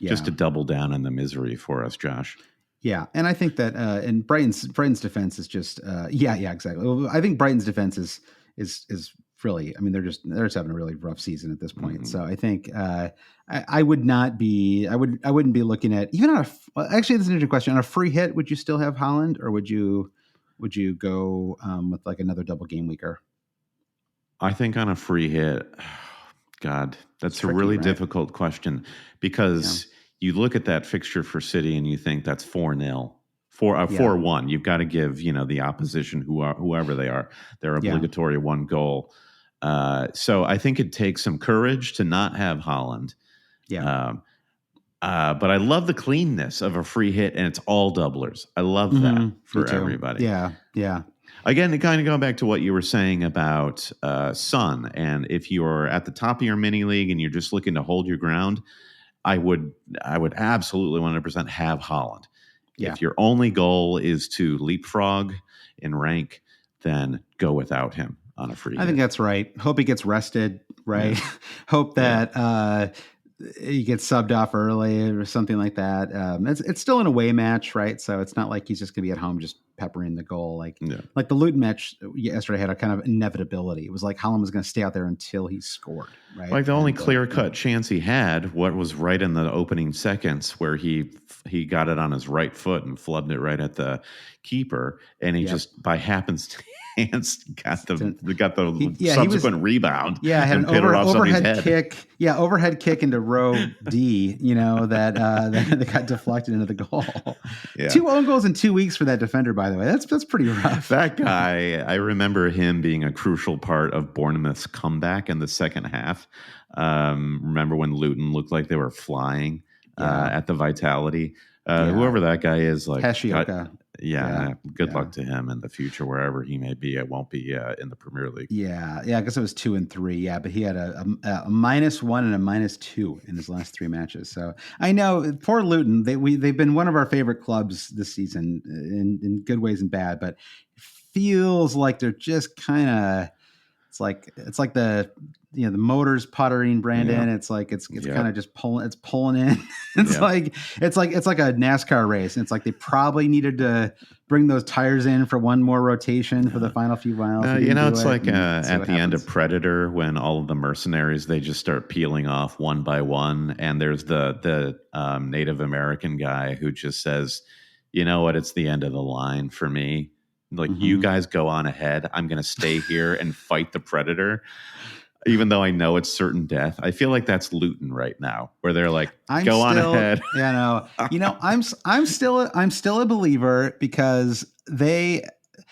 just to double down on the misery for us, Josh. Yeah, and I think that and Brighton's defense is just exactly. Well, I think Brighton's defense is really. I mean, they're just having a really rough season at this point. Mm-hmm. So I think I wouldn't be looking at even on actually, this is an interesting question. On a free hit, would you still have Haaland, or would you go with like another double game weeker? I think on a free hit, God, that's tricky, a really difficult question because you look at that fixture for City and you think that's 4-0. 4-1. You've got to give, the opposition, whoever they are, their obligatory one goal. So I think it takes some courage to not have Haaland. Yeah. But I love the cleanness of a free hit, and it's all doublers. I love that for everybody. Yeah, yeah. Again, kind of going back to what you were saying about Son, and if you're at the top of your mini league and you're just looking to hold your ground, I would absolutely 100% have Haaland. Yeah. If your only goal is to leapfrog in rank, then go without him on a free hit. I think that's right. Hope he gets rested, right? Yeah. Hope that he gets subbed off early or something like that. It's still an away match, right? So it's not like he's just going to be at home just peppering the goal. Like the Luton match yesterday had a kind of inevitability. It was like Haaland was going to stay out there until he scored, right? Like the only clear-cut chance he had, what was right in the opening seconds where he got it on his right foot and flubbed it right at the keeper, and he just by happenstance got the subsequent rebound. Yeah, had an overhead kick. Yeah, overhead kick into row D. That got deflected into the goal. Yeah. 2 own goals in 2 weeks for that defender. By the way, that's pretty rough. That guy, I remember him being a crucial part of Bournemouth's comeback in the second half. Remember when Luton looked like they were flying at the Vitality? Whoever that guy is, like Heshioka. Good luck to him in the future, wherever he may be. It won't be in the Premier League. Yeah, because it was 2 and 3. Yeah, but he had a -1 and a -2 in his last 3 matches. So I know poor Luton. They've been one of our favorite clubs this season in good ways and bad, but it feels like they're just kind of. It's like the the motor's puttering, Brandon. It's like it's kind of just pulling in. It's like a NASCAR race. And it's like they probably needed to bring those tires in for one more rotation for the final few miles. It's like at the end of Predator when all of the mercenaries, they just start peeling off one by one, and there's the Native American guy who just says, "You know what? It's the end of the line for me. Like, you guys go on ahead. I'm going to stay here and fight the Predator, even though I know it's certain death." I feel like that's Luton right now, where they're like, "Go on ahead." I'm still a believer because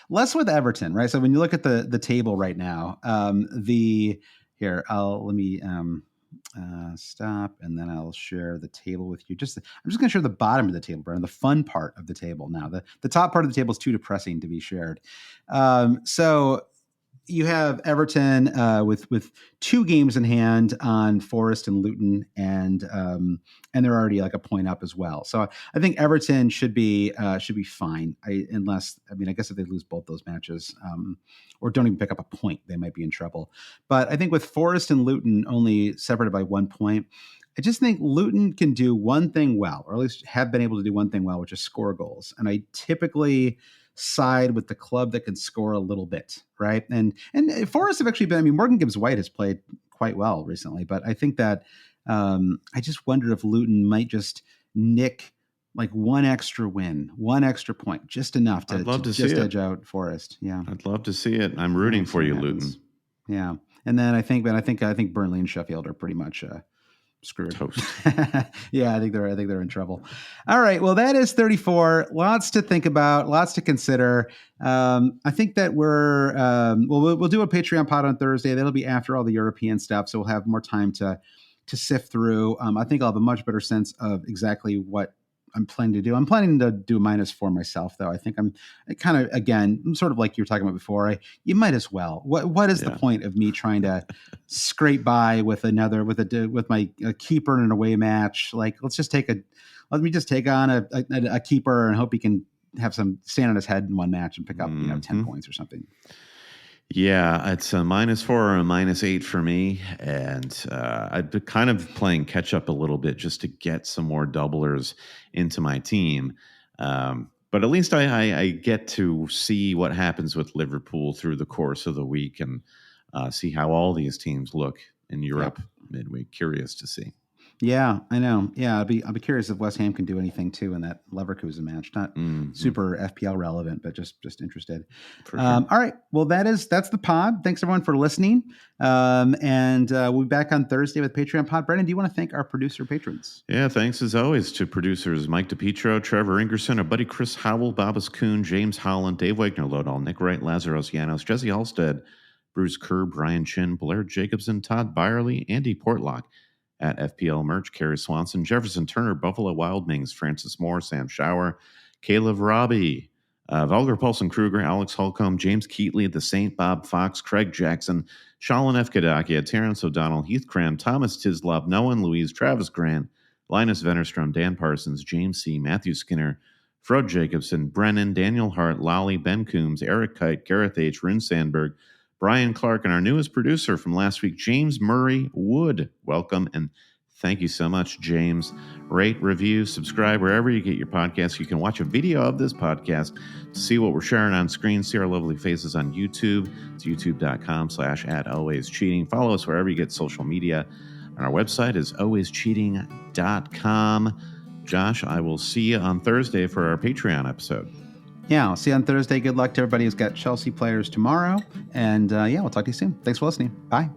less with Everton, right? So when you look at the table right now, stop, and then I'll share the table with you. I'm just going to share the bottom of the table, Brian, the fun part of the table. Now, the top part of the table is too depressing to be shared. So you have Everton with 2 games in hand on Forest and Luton, and they're already like a point up as well. So I think Everton should be fine. I guess if they lose both those matches, or don't even pick up a point, they might be in trouble. But I think with Forest and Luton only separated by 1 point, I just think Luton can do one thing well, or at least have been able to do one thing well, which is score goals. And I typically side with the club that can score a little bit, right? And Forest have actually been, Morgan Gibbs-White has played quite well recently, but I think that I just wonder if Luton might just nick like one extra win, one extra point, just enough to just edge out Forest. Yeah, I'd love to see it. I'm rooting for you, Luton. Yeah, and then I think Burnley and Sheffield are pretty much screwed. Toast. Yeah, I think they're in trouble. All right, well, that is 34. Lots to think about, lots to consider. I think that we'll do a Patreon pod on Thursday. That'll be after all the European stuff, so we'll have more time to sift through. I think I'll have a much better sense of exactly what I'm planning to do. I'm planning to do -4 myself, though. I think I'm kind of, again, sort of like you were talking about before. You might as well. What is the point of me trying to scrape by with my keeper in an away match? Like, let me just take on a keeper and hope he can have some stand on his head in one match and pick up 10 points or something. Yeah, it's a -4 or a -8 for me. And I've been kind of playing catch up a little bit just to get some more doublers into my team. But at least I get to see what happens with Liverpool through the course of the week and see how all these teams look in Europe midweek. Curious to see. Yeah, I know. Yeah, I'll be curious if West Ham can do anything too in that Leverkusen match. Not super FPL relevant, but just interested. For sure. All right. Well, that's the pod. Thanks everyone for listening. And we'll be back on Thursday with Patreon pod. Brendan, do you want to thank our producer patrons? Yeah, thanks as always to producers Mike DePietro, Trevor Ingerson, our buddy Chris Howell, Babas Kuhn, James Holland, Dave Wagner Lodall, Nick Wright, Lazaros Llanos, Jesse Halstead, Bruce Kerr, Brian Chin, Blair Jacobson, Todd Byerly, Andy Portlock. At FPL Merch, Carrie Swanson, Jefferson Turner, Buffalo Wild Wings, Francis Moore, Sam Shower, Caleb Robbie, Volker Paulson Kruger, Alex Holcomb, James Keatley, The Saint, Bob Fox, Craig Jackson, Shalin F. Kadakia, Terrence O'Donnell, Heath Cram, Thomas Tislop, Noah Louise, Travis Grant, Linus Vennerstrom, Dan Parsons, James C., Matthew Skinner, Frode Jacobson, Brennan, Daniel Hart, Lolly, Ben Coombs, Eric Kite, Gareth H., Rune Sandberg, Brian Clark, and our newest producer from last week, James Murray Wood. Welcome, and thank you so much, James. Rate, review, subscribe wherever you get your podcasts. You can watch a video of this podcast to see what we're sharing on screen, see our lovely faces on YouTube. It's youtube.com/@alwayscheating. Follow us wherever you get social media. And our website is alwayscheating.com. Josh, I will see you on Thursday for our Patreon episode. Yeah, I'll see you on Thursday. Good luck to everybody who's got Chelsea players tomorrow. And we'll talk to you soon. Thanks for listening. Bye.